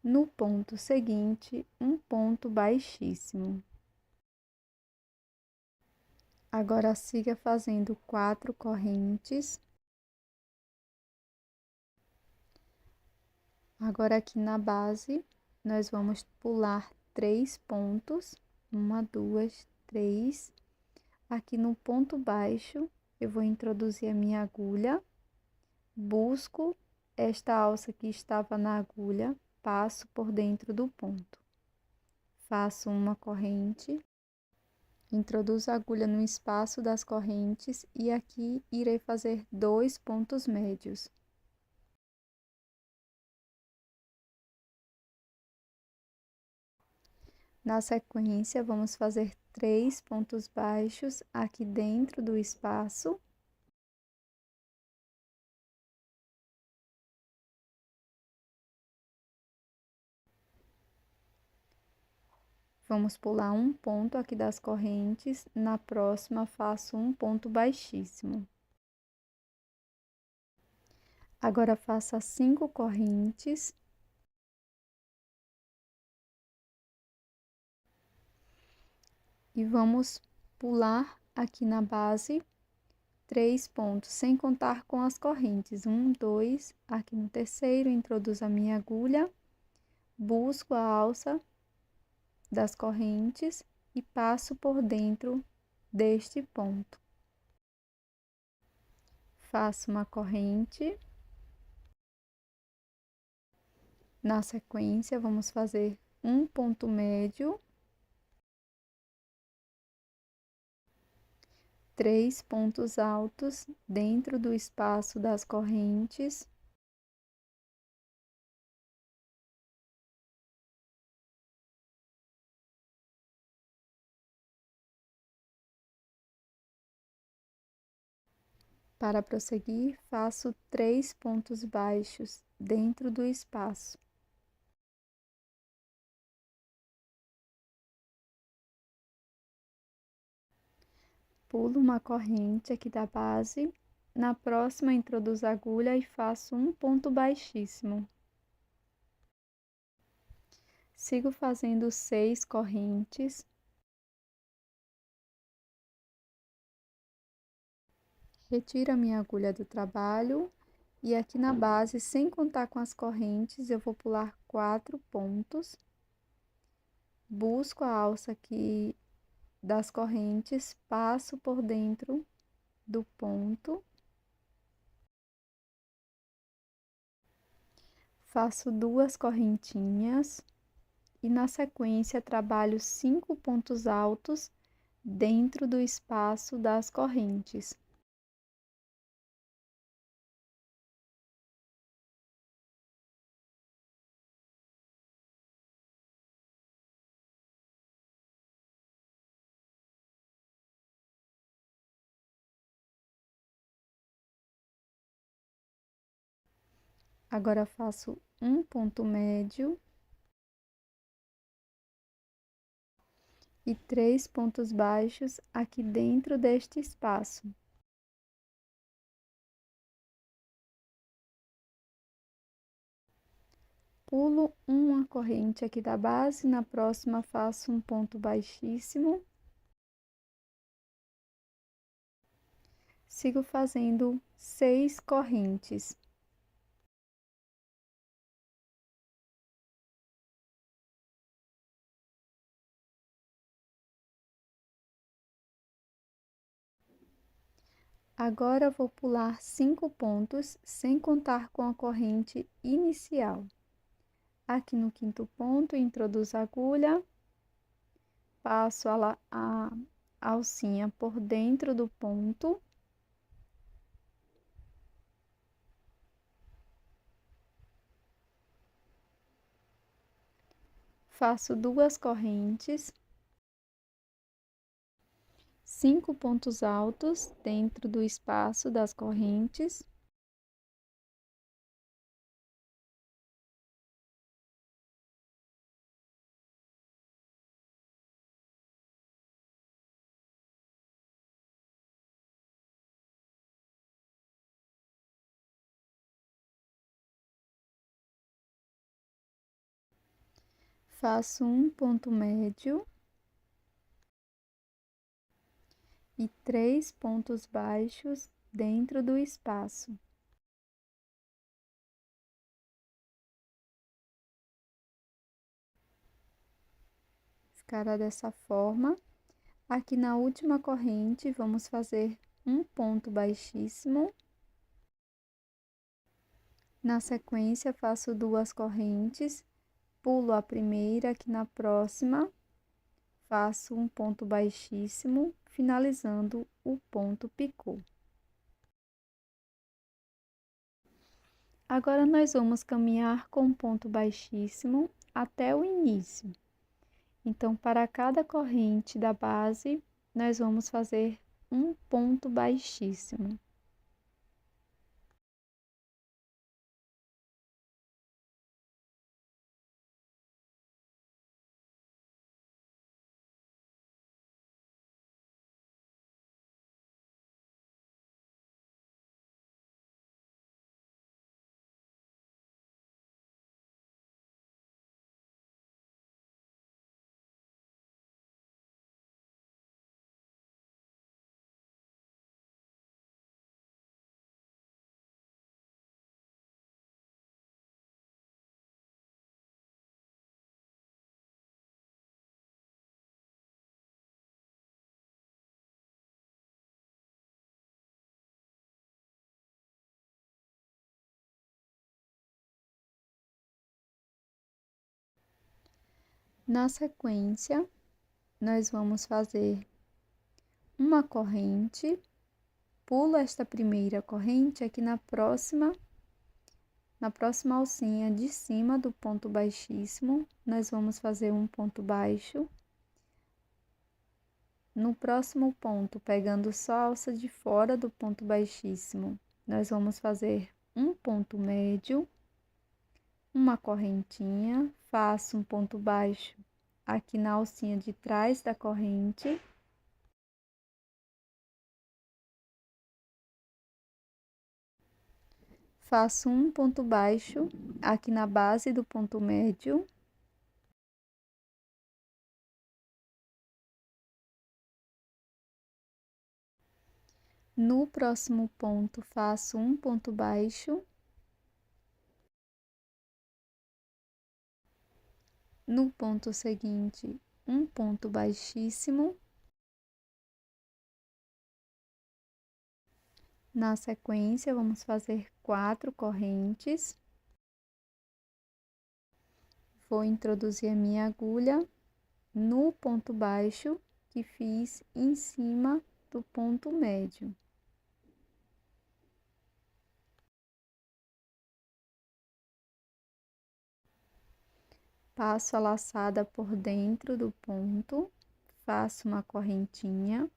No ponto seguinte, um ponto baixíssimo. Agora, siga fazendo 4 correntes. Agora, aqui na base, nós vamos pular 3 pontos. 1, 2, 3. Aqui no ponto baixo, eu vou introduzir a minha agulha. Busco esta alça que estava na agulha, passo por dentro do ponto. Faço uma corrente. Introduzo a agulha no espaço das correntes e aqui irei fazer 2 pontos médios. Na sequência, vamos fazer 3 pontos baixos aqui dentro do espaço. Vamos pular um ponto aqui das correntes, na próxima faço um ponto baixíssimo. Agora faça 5 correntes. E vamos pular aqui na base 3 pontos, sem contar com as correntes. 1, 2, aqui no terceiro, introduzo a minha agulha, busco a alça das correntes e passo por dentro deste ponto. Faço uma corrente. Na sequência, vamos fazer um ponto médio, 3 pontos altos dentro do espaço das correntes. Para prosseguir, faço 3 pontos baixos dentro do espaço. Pulo uma corrente aqui da base, na próxima introduzo a agulha e faço um ponto baixíssimo. Sigo fazendo 6 correntes. Retiro a minha agulha do trabalho e aqui na base, sem contar com as correntes, eu vou pular 4 pontos. Busco a alça aqui das correntes, passo por dentro do ponto. Faço 2 correntinhas e na sequência trabalho 5 pontos altos dentro do espaço das correntes. Agora faço um ponto médio e 3 pontos baixos aqui dentro deste espaço. Pulo uma corrente aqui da base, na próxima faço um ponto baixíssimo. Sigo fazendo 6 correntes. Agora vou pular 5 pontos, sem contar com a corrente inicial. Aqui no quinto ponto, introduzo a agulha, passo a alcinha por dentro do ponto. Faço 2 correntes, 5 pontos altos dentro do espaço das correntes. Faço um ponto médio e 3 pontos baixos dentro do espaço. Ficará dessa forma. Aqui na última corrente, vamos fazer um ponto baixíssimo. Na sequência, faço 2 correntes, pulo a primeira, aqui na próxima, faço um ponto baixíssimo, finalizando o ponto picô. Agora, nós vamos caminhar com um ponto baixíssimo até o início. Então, para cada corrente da base, nós vamos fazer um ponto baixíssimo. Na sequência, nós vamos fazer uma corrente, pulo esta primeira corrente aqui na próxima alcinha de cima do ponto baixíssimo, nós vamos fazer um ponto baixo. No próximo ponto, pegando só a alça de fora do ponto baixíssimo, nós vamos fazer um ponto médio, uma correntinha, faço um ponto baixo aqui na alcinha de trás da corrente. Faço um ponto baixo aqui na base do ponto médio. No próximo ponto, faço um ponto baixo. No ponto seguinte, um ponto baixíssimo. Na sequência, vamos fazer 4 correntes. Vou introduzir a minha agulha no ponto baixo que fiz em cima do ponto médio. Passo a laçada por dentro do ponto, faço uma correntinha.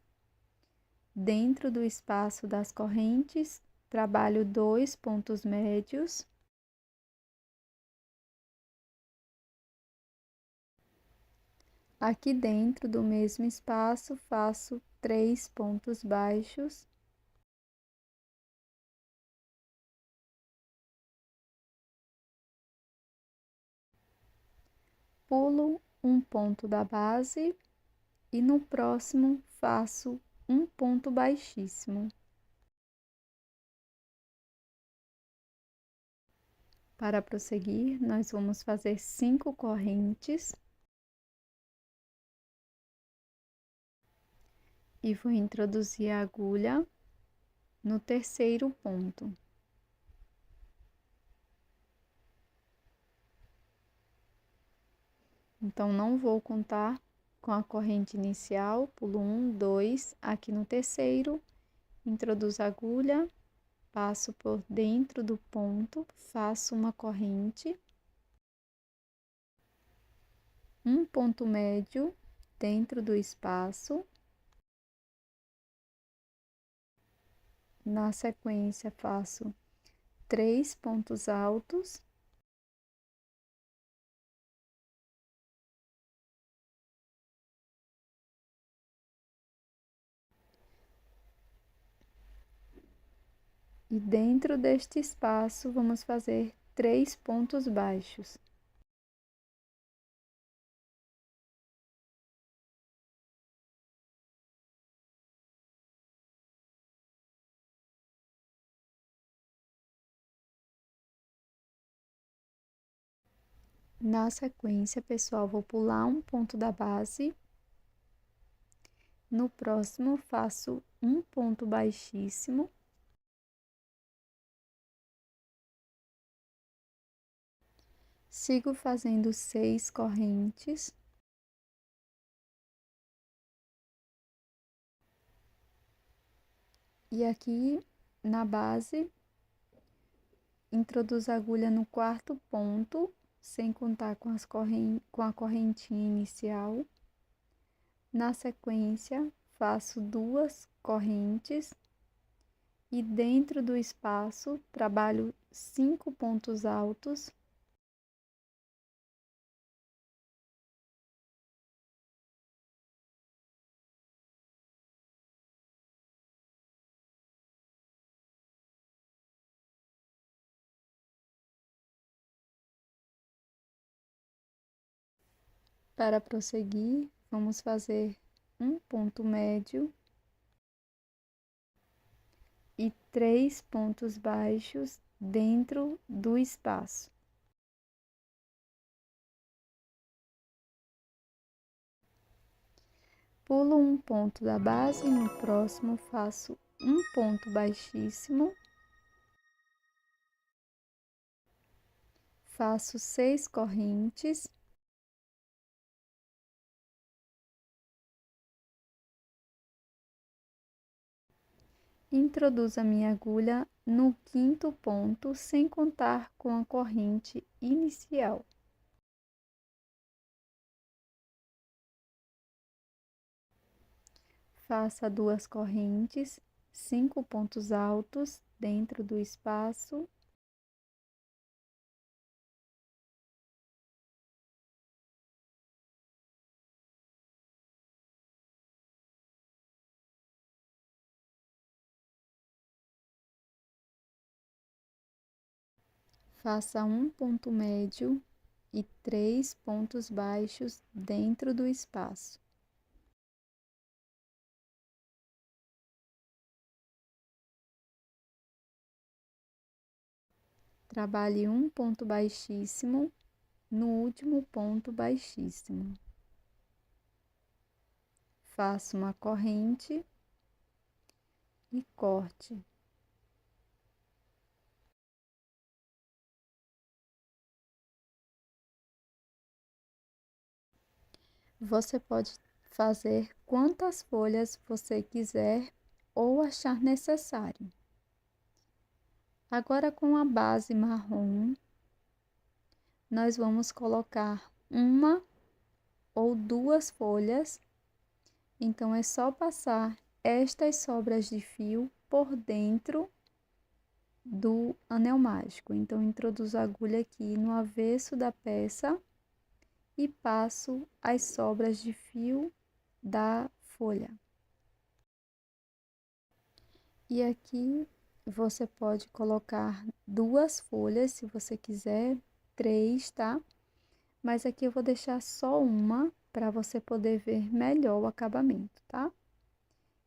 Dentro do espaço das correntes, trabalho 2 pontos médios. Aqui dentro do mesmo espaço, faço 3 pontos baixos. Pulo um ponto da base e no próximo faço um ponto baixíssimo. Para prosseguir, nós vamos fazer 5 correntes. E vou introduzir a agulha no terceiro ponto. Então, não vou contar com a corrente inicial, pulo 1, 2, aqui no terceiro, introduzo a agulha, passo por dentro do ponto, faço uma corrente, um ponto médio dentro do espaço. Na sequência, faço 3 pontos altos. E dentro deste espaço, vamos fazer 3 pontos baixos. Na sequência, pessoal, vou pular um ponto da base. No próximo, faço um ponto baixíssimo. Sigo fazendo 6 correntes. E aqui, na base, introduzo a agulha no quarto ponto sem contar com a correntinha inicial. Na sequência, faço 2 correntes e dentro do espaço trabalho 5 pontos altos. Para prosseguir, vamos fazer um ponto médio e 3 pontos baixos dentro do espaço. Pulo um ponto da base e no próximo faço um ponto baixíssimo. Faço 6 correntes. Introduzo a minha agulha no 5º ponto, sem contar com a corrente inicial. Faça 2 correntes, 5 pontos altos dentro do espaço. Faça um ponto médio e 3 pontos baixos dentro do espaço. Trabalhe um ponto baixíssimo no último ponto baixíssimo. Faça uma corrente e corte. Você pode fazer quantas folhas você quiser ou achar necessário. Agora, com a base marrom, nós vamos colocar uma ou 2 folhas. Então, é só passar estas sobras de fio por dentro do anel mágico. Então, introduzo a agulha aqui no avesso da peça e passo as sobras de fio da folha. E aqui você pode colocar 2 folhas, se você quiser, 3, tá? Mas aqui eu vou deixar só uma para você poder ver melhor o acabamento, tá?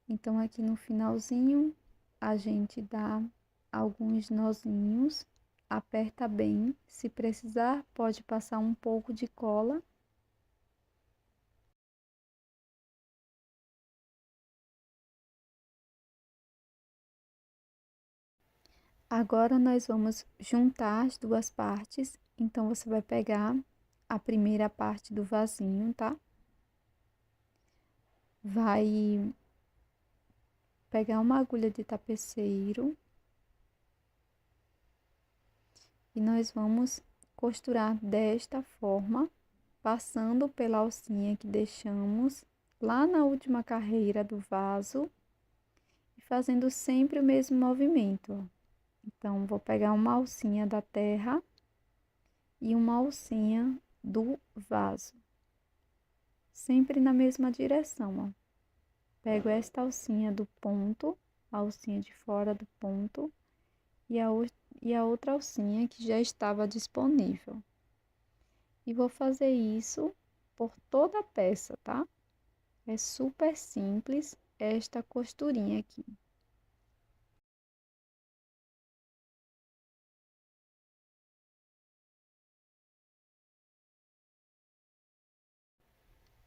Então, aqui no finalzinho, a gente dá alguns nozinhos, aperta bem. Se precisar, pode passar um pouco de cola. Agora, nós vamos juntar as 2 partes. Então, você vai pegar a primeira parte do vasinho, tá? Vai pegar uma agulha de tapeceiro e nós vamos costurar desta forma, passando pela alcinha que deixamos lá na última carreira do vaso e fazendo sempre o mesmo movimento, ó. Então, vou pegar uma alcinha da terra e uma alcinha do vaso, sempre na mesma direção, ó. Pego esta alcinha do ponto, a alcinha de fora do ponto e a outra alcinha que já estava disponível. E vou fazer isso por toda a peça, tá? É super simples esta costurinha aqui.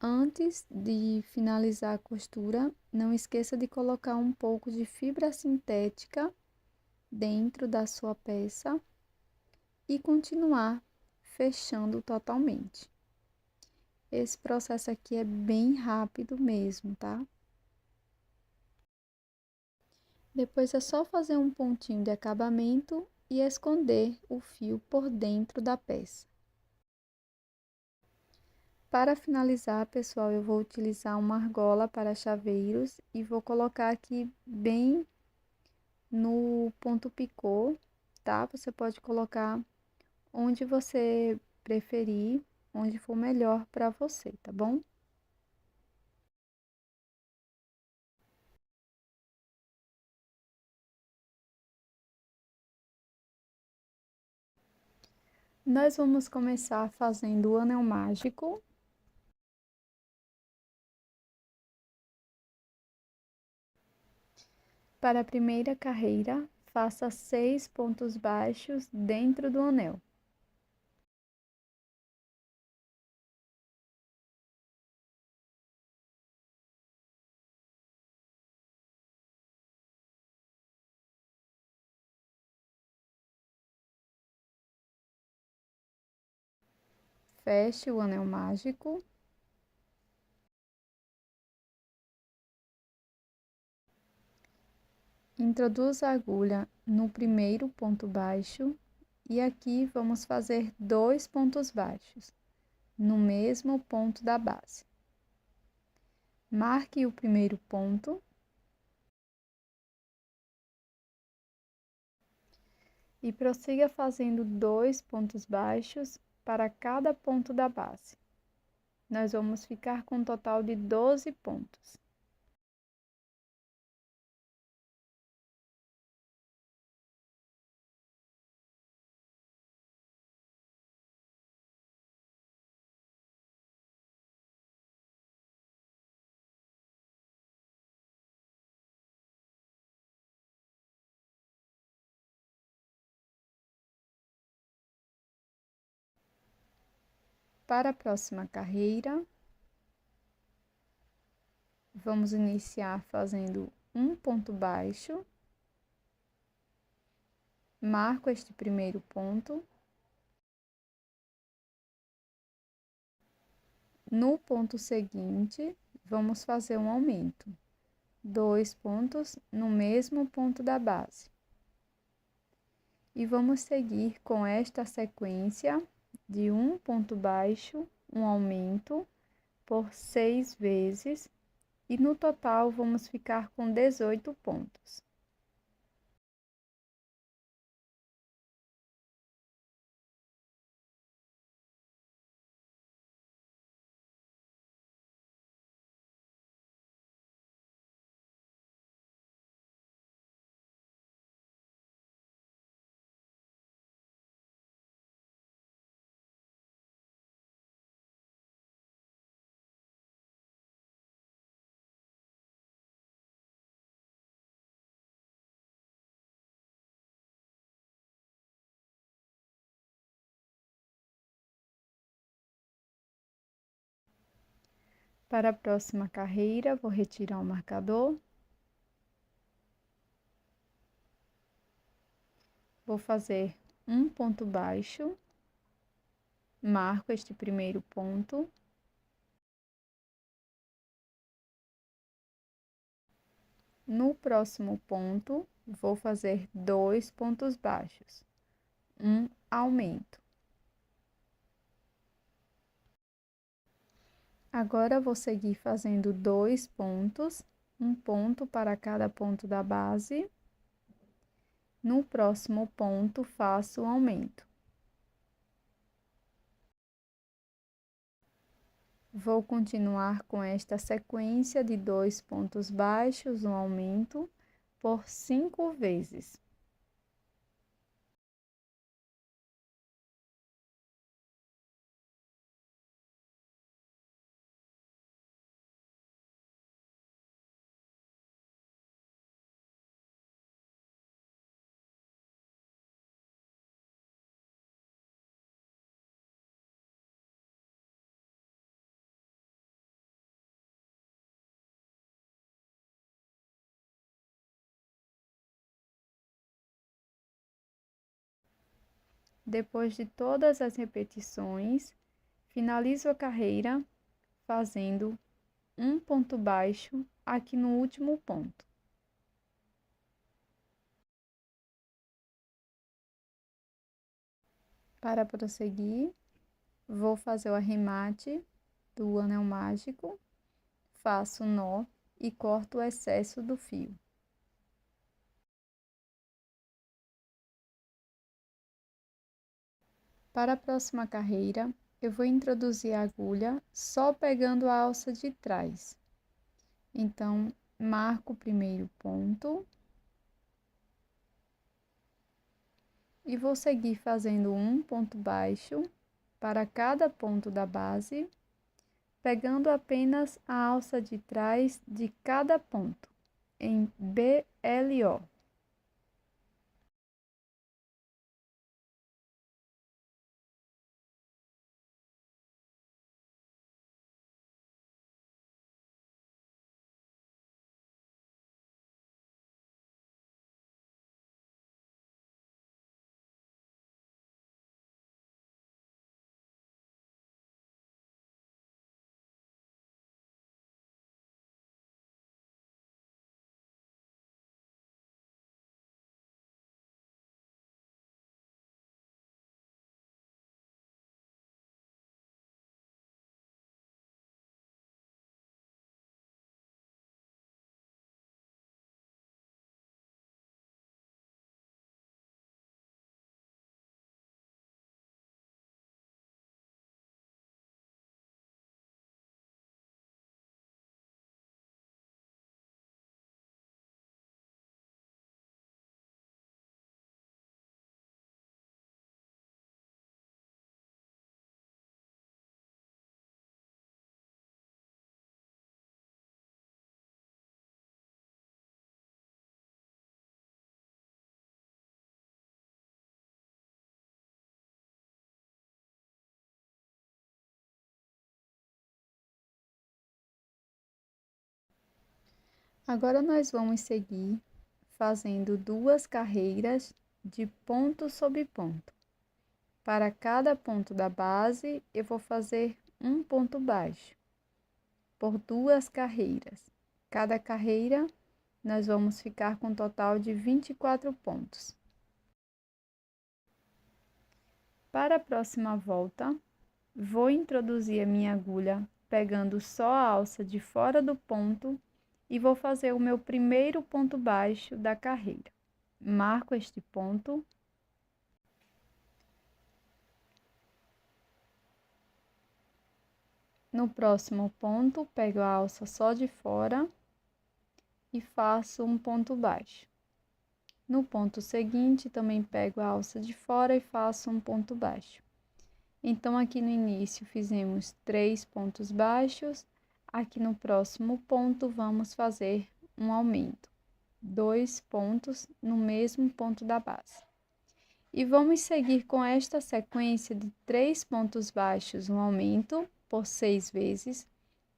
Antes de finalizar a costura, não esqueça de colocar um pouco de fibra sintética dentro da sua peça e continuar fechando totalmente. Esse processo aqui é bem rápido mesmo, tá? Depois é só fazer um pontinho de acabamento e esconder o fio por dentro da peça. Para finalizar, pessoal, eu vou utilizar uma argola para chaveiros e vou colocar aqui bem no ponto picô, tá? Você pode colocar onde você preferir, onde for melhor para você, tá bom? Nós vamos começar fazendo o anel mágico. Para a primeira carreira, faça 6 pontos baixos dentro do anel. Feche o anel mágico. Introduza a agulha no primeiro ponto baixo e aqui vamos fazer 2 pontos baixos, no mesmo ponto da base. Marque o primeiro ponto e prossiga fazendo 2 pontos baixos para cada ponto da base. Nós vamos ficar com um total de 12 pontos. Para a próxima carreira, vamos iniciar fazendo um ponto baixo, marco este primeiro ponto. No ponto seguinte, vamos fazer um aumento, 2 pontos no mesmo ponto da base. E vamos seguir com esta sequência de um ponto baixo, um aumento, por 6 vezes, e no total vamos ficar com 18 pontos. Para a próxima carreira, vou retirar o marcador. Vou fazer um ponto baixo, marco este primeiro ponto. No próximo ponto, vou fazer 2 pontos baixos, um aumento. Agora, vou seguir fazendo 2 pontos, um ponto para cada ponto da base. No próximo ponto, faço o aumento. Vou continuar com esta sequência de 2 pontos baixos, um aumento, por 5 vezes. Depois de todas as repetições, finalizo a carreira fazendo um ponto baixo aqui no último ponto. Para prosseguir, vou fazer o arremate do anel mágico, faço nó e corto o excesso do fio. Para a próxima carreira, eu vou introduzir a agulha só pegando a alça de trás. Então, marco o primeiro ponto e vou seguir fazendo um ponto baixo para cada ponto da base, pegando apenas a alça de trás de cada ponto, em BLO. Agora nós vamos seguir fazendo 2 carreiras de ponto sobre ponto. Para cada ponto da base, eu vou fazer um ponto baixo, por 2 carreiras. Cada carreira, nós vamos ficar com um total de 24 pontos. Para a próxima volta, vou introduzir a minha agulha pegando só a alça de fora do ponto e vou fazer o meu primeiro ponto baixo da carreira. Marco este ponto. No próximo ponto, pego a alça só de fora e faço um ponto baixo. No ponto seguinte, também pego a alça de fora e faço um ponto baixo. Então, aqui no início, fizemos 3 pontos baixos. Aqui no próximo ponto, vamos fazer um aumento. 2 pontos no mesmo ponto da base. E vamos seguir com esta sequência de 3 pontos baixos no aumento, por 6 vezes,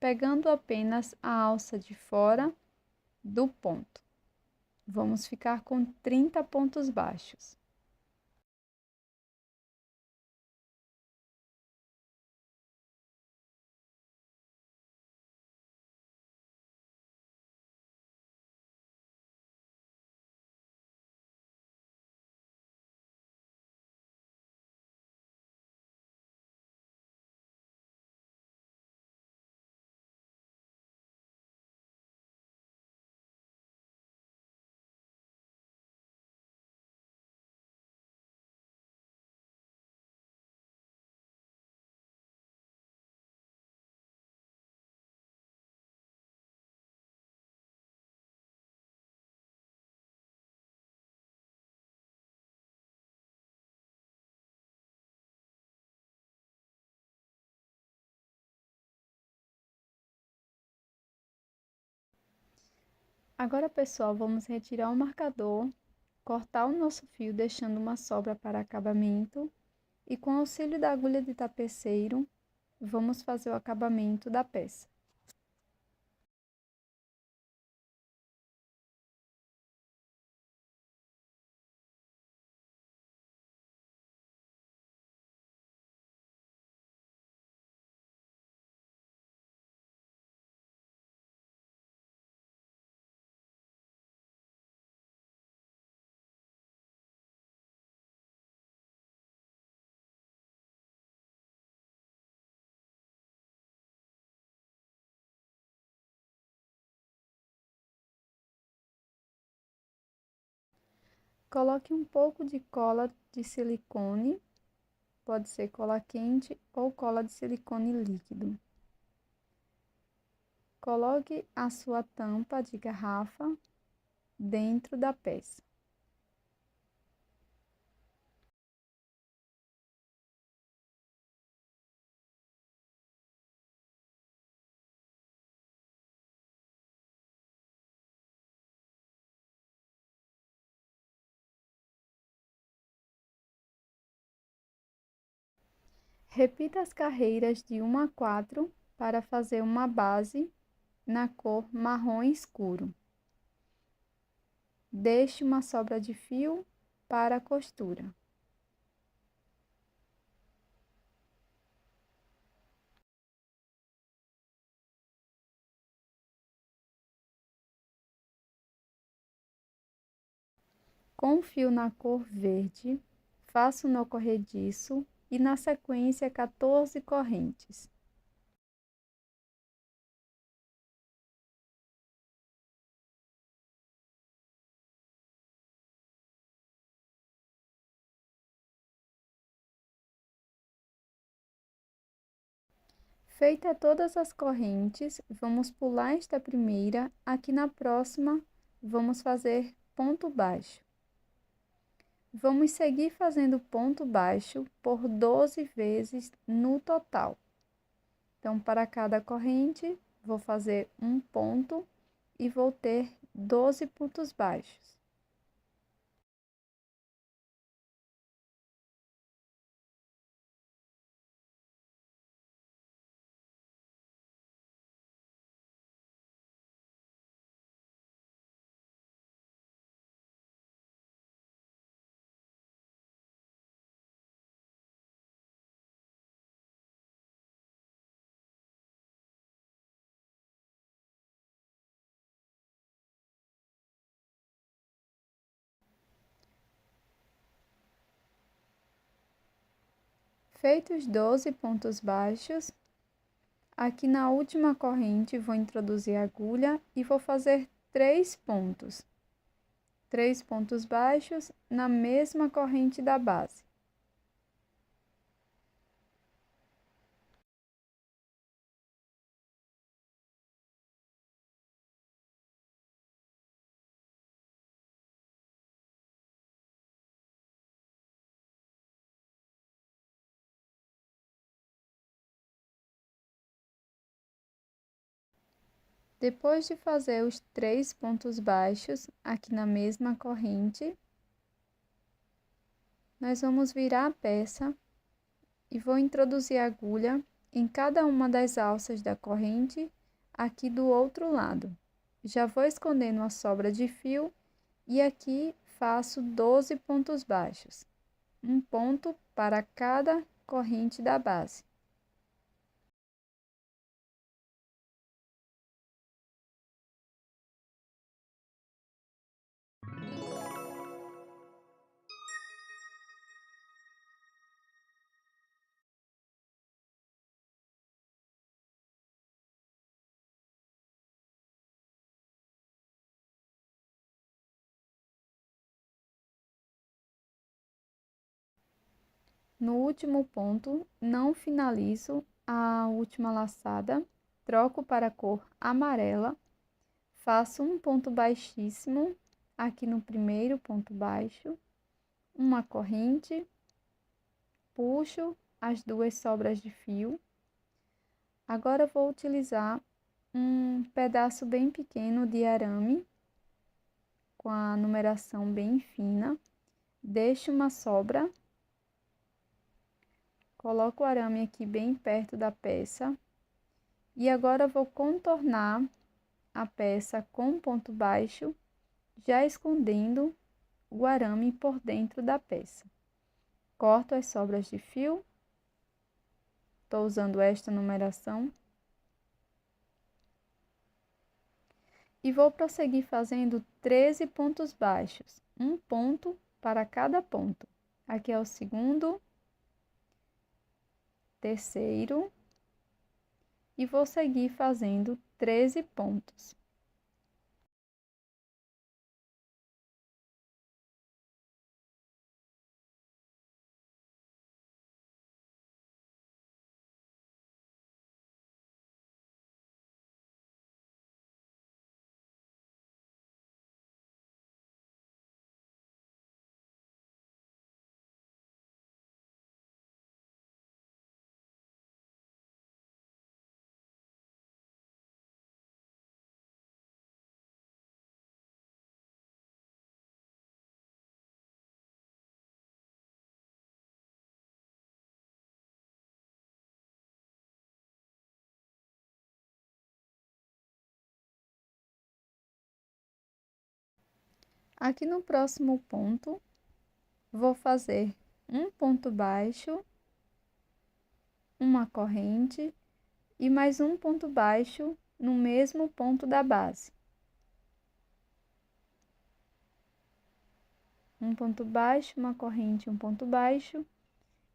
pegando apenas a alça de fora do ponto. Vamos ficar com 30 pontos baixos. Agora, pessoal, vamos retirar o marcador, cortar o nosso fio, deixando uma sobra para acabamento. E com o auxílio da agulha de tapeceiro, vamos fazer o acabamento da peça. Coloque um pouco de cola de silicone, pode ser cola quente ou cola de silicone líquido. Coloque a sua tampa de garrafa dentro da peça. Repita as carreiras de 1 a 4 para fazer uma base na cor marrom escuro. Deixe uma sobra de fio para a costura. Com o fio na cor verde, faça o nó corrediço e na sequência 14 correntes. Feita todas as correntes, vamos pular esta primeira, aqui na próxima vamos fazer ponto baixo. Vamos seguir fazendo ponto baixo por 12 vezes no total. Então, para cada corrente, vou fazer um ponto e vou ter 12 pontos baixos. Feitos 12 pontos baixos, aqui na última corrente vou introduzir a agulha e vou fazer 3 pontos. 3 pontos baixos na mesma corrente da base. Depois de fazer os 3 pontos baixos aqui na mesma corrente, nós vamos virar a peça e vou introduzir a agulha em cada uma das alças da corrente aqui do outro lado. Já vou escondendo a sobra de fio e aqui faço 12 pontos baixos, um ponto para cada corrente da base. No último ponto, não finalizo a última laçada, troco para a cor amarela, faço um ponto baixíssimo aqui no primeiro ponto baixo, uma corrente, puxo as 2 sobras de fio. Agora vou utilizar um pedaço bem pequeno de arame, com a numeração bem fina, deixo uma sobra. Coloco o arame aqui bem perto da peça e agora vou contornar a peça com ponto baixo, já escondendo o arame por dentro da peça. Corto as sobras de fio, estou usando esta numeração. E vou prosseguir fazendo 13 pontos baixos, um ponto para cada ponto. Aqui é o segundo, terceiro, e vou seguir fazendo 13 pontos. Aqui no próximo ponto, vou fazer um ponto baixo, uma corrente e mais um ponto baixo no mesmo ponto da base. Um ponto baixo, uma corrente, um ponto baixo,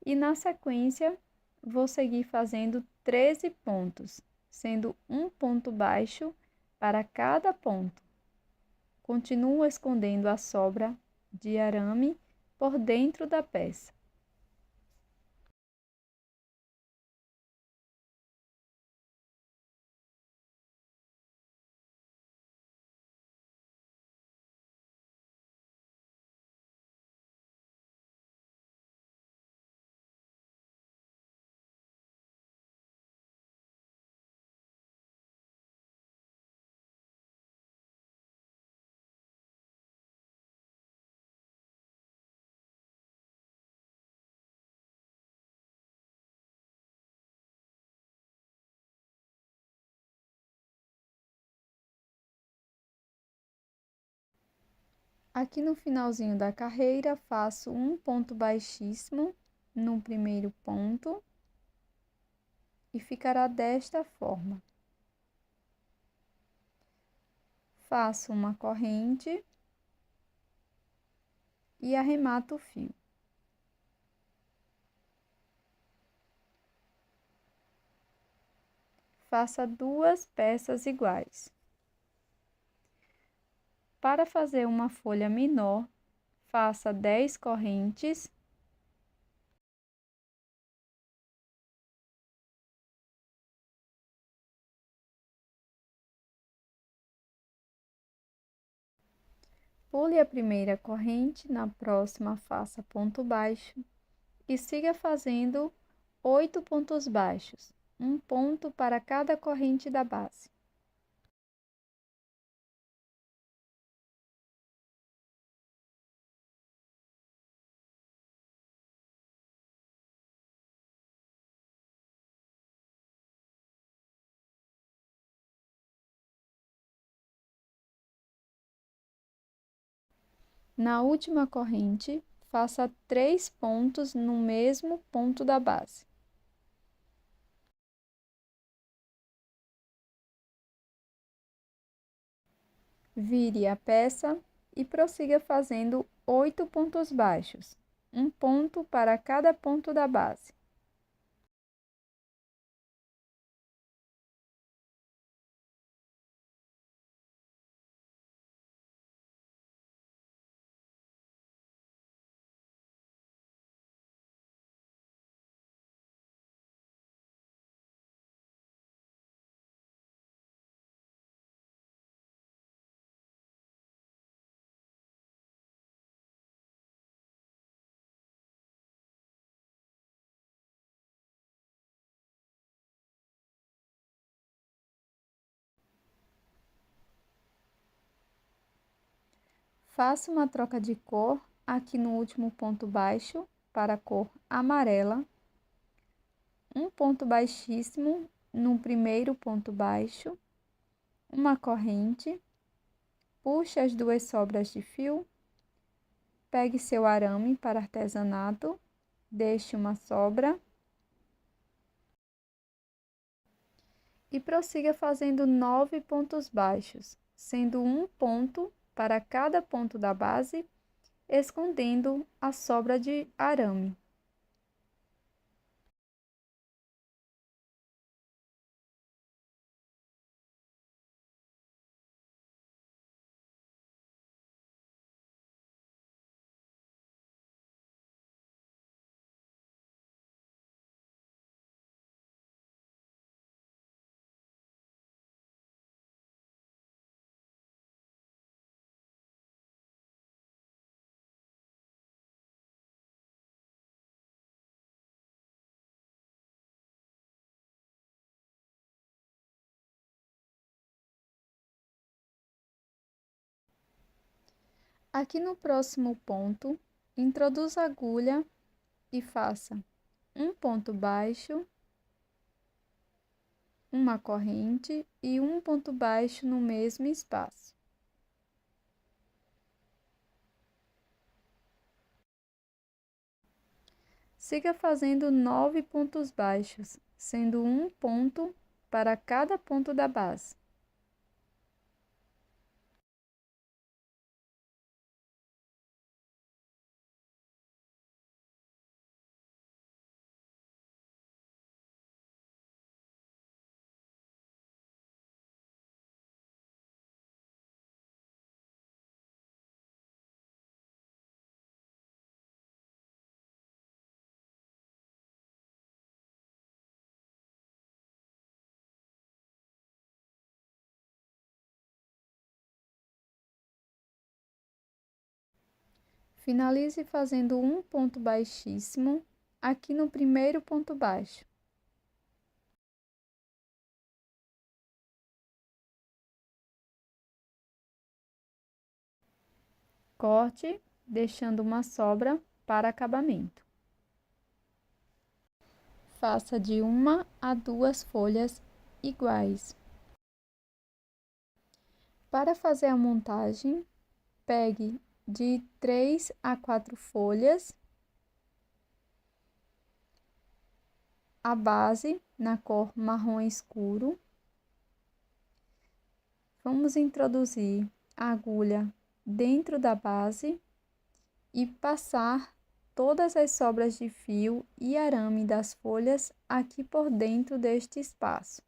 e na sequência vou seguir fazendo 13 pontos, sendo um ponto baixo para cada ponto. Continuo escondendo a sobra de arame por dentro da peça. Aqui no finalzinho da carreira, faço um ponto baixíssimo no primeiro ponto e ficará desta forma. Faço uma corrente e arremato o fio. Faça duas peças iguais. Para fazer uma folha menor, faça 10 correntes pule a primeira corrente, na próxima faça ponto baixo e siga fazendo 8 pontos baixos, um ponto para cada corrente da base. Na última corrente, faça 3 pontos no mesmo ponto da base. Vire a peça e prossiga fazendo 8 pontos baixos, um ponto para cada ponto da base. Faça uma troca de cor aqui no último ponto baixo para a cor amarela, um ponto baixíssimo no primeiro ponto baixo, uma corrente, puxe as duas sobras de fio, pegue seu arame para artesanato, deixe uma sobra e prossiga fazendo 9 pontos baixos, sendo um ponto para cada ponto da base, escondendo a sobra de arame. Aqui no próximo ponto, introduza a agulha e faça um ponto baixo, uma corrente e um ponto baixo no mesmo espaço. Siga fazendo 9 pontos baixos, sendo um ponto para cada ponto da base. Finalize fazendo um ponto baixíssimo aqui no primeiro ponto baixo. Corte, deixando uma sobra para acabamento. Faça de 1 a 2 folhas iguais. Para fazer a montagem, pegue de 3 a 4 folhas, a base na cor marrom escuro. Vamos introduzir a agulha dentro da base e passar todas as sobras de fio e arame das folhas aqui por dentro deste espaço.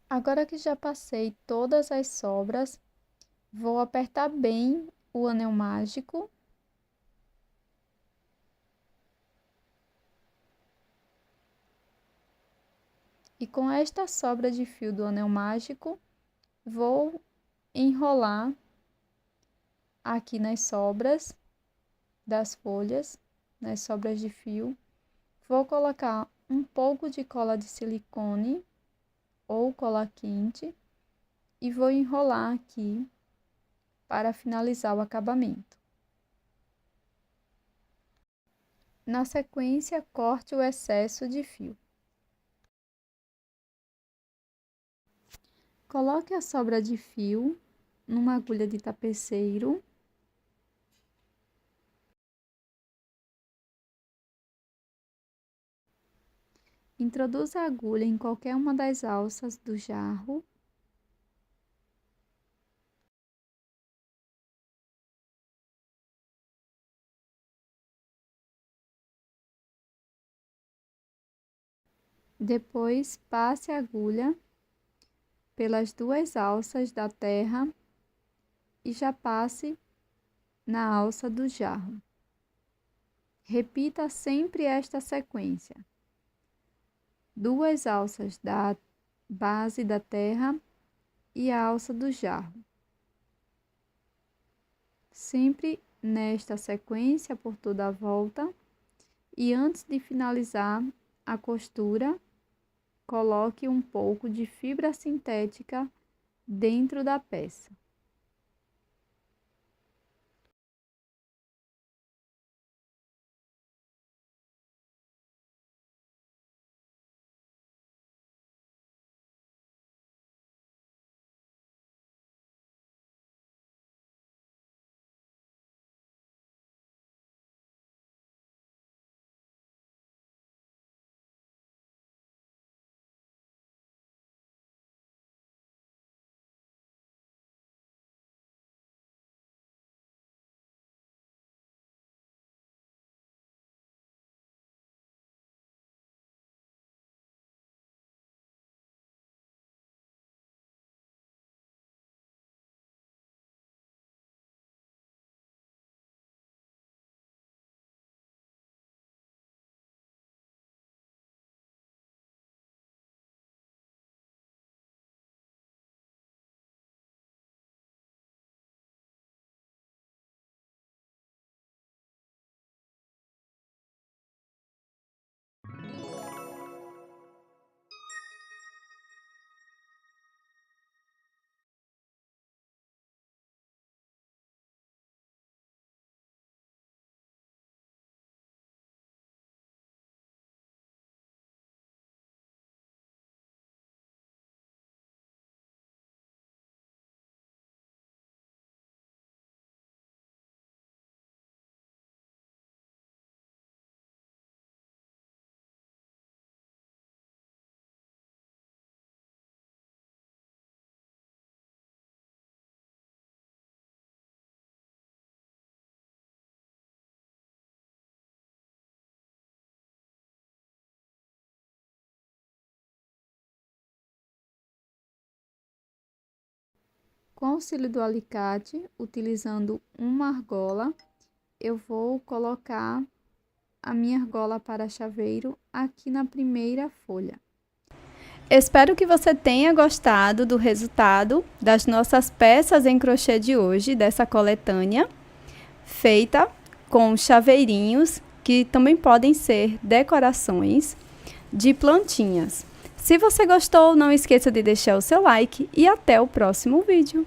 Agora que já passei todas as sobras, vou apertar bem o anel mágico. E com esta sobra de fio do anel mágico, vou enrolar aqui nas sobras das folhas, nas sobras de fio. Vou colocar um pouco de cola de silicone ou cola quente e vou enrolar aqui para finalizar o acabamento. Na sequência, corte o excesso de fio. Coloque a sobra de fio numa agulha de tapeceiro. Introduza a agulha em qualquer uma das alças do jarro. Depois, passe a agulha pelas 2 alças da terra e já passe na alça do jarro. Repita sempre esta sequência: 2 alças da base da terra e a alça do jarro. Sempre nesta sequência por toda a volta. E antes de finalizar a costura, coloque um pouco de fibra sintética dentro da peça. Com auxílio do alicate, utilizando uma argola, eu vou colocar a minha argola para chaveiro aqui na primeira folha. Espero que você tenha gostado do resultado das nossas peças em crochê de hoje, dessa coletânea, feita com chaveirinhos, que também podem ser decorações de plantinhas. Se você gostou, não esqueça de deixar o seu like e até o próximo vídeo.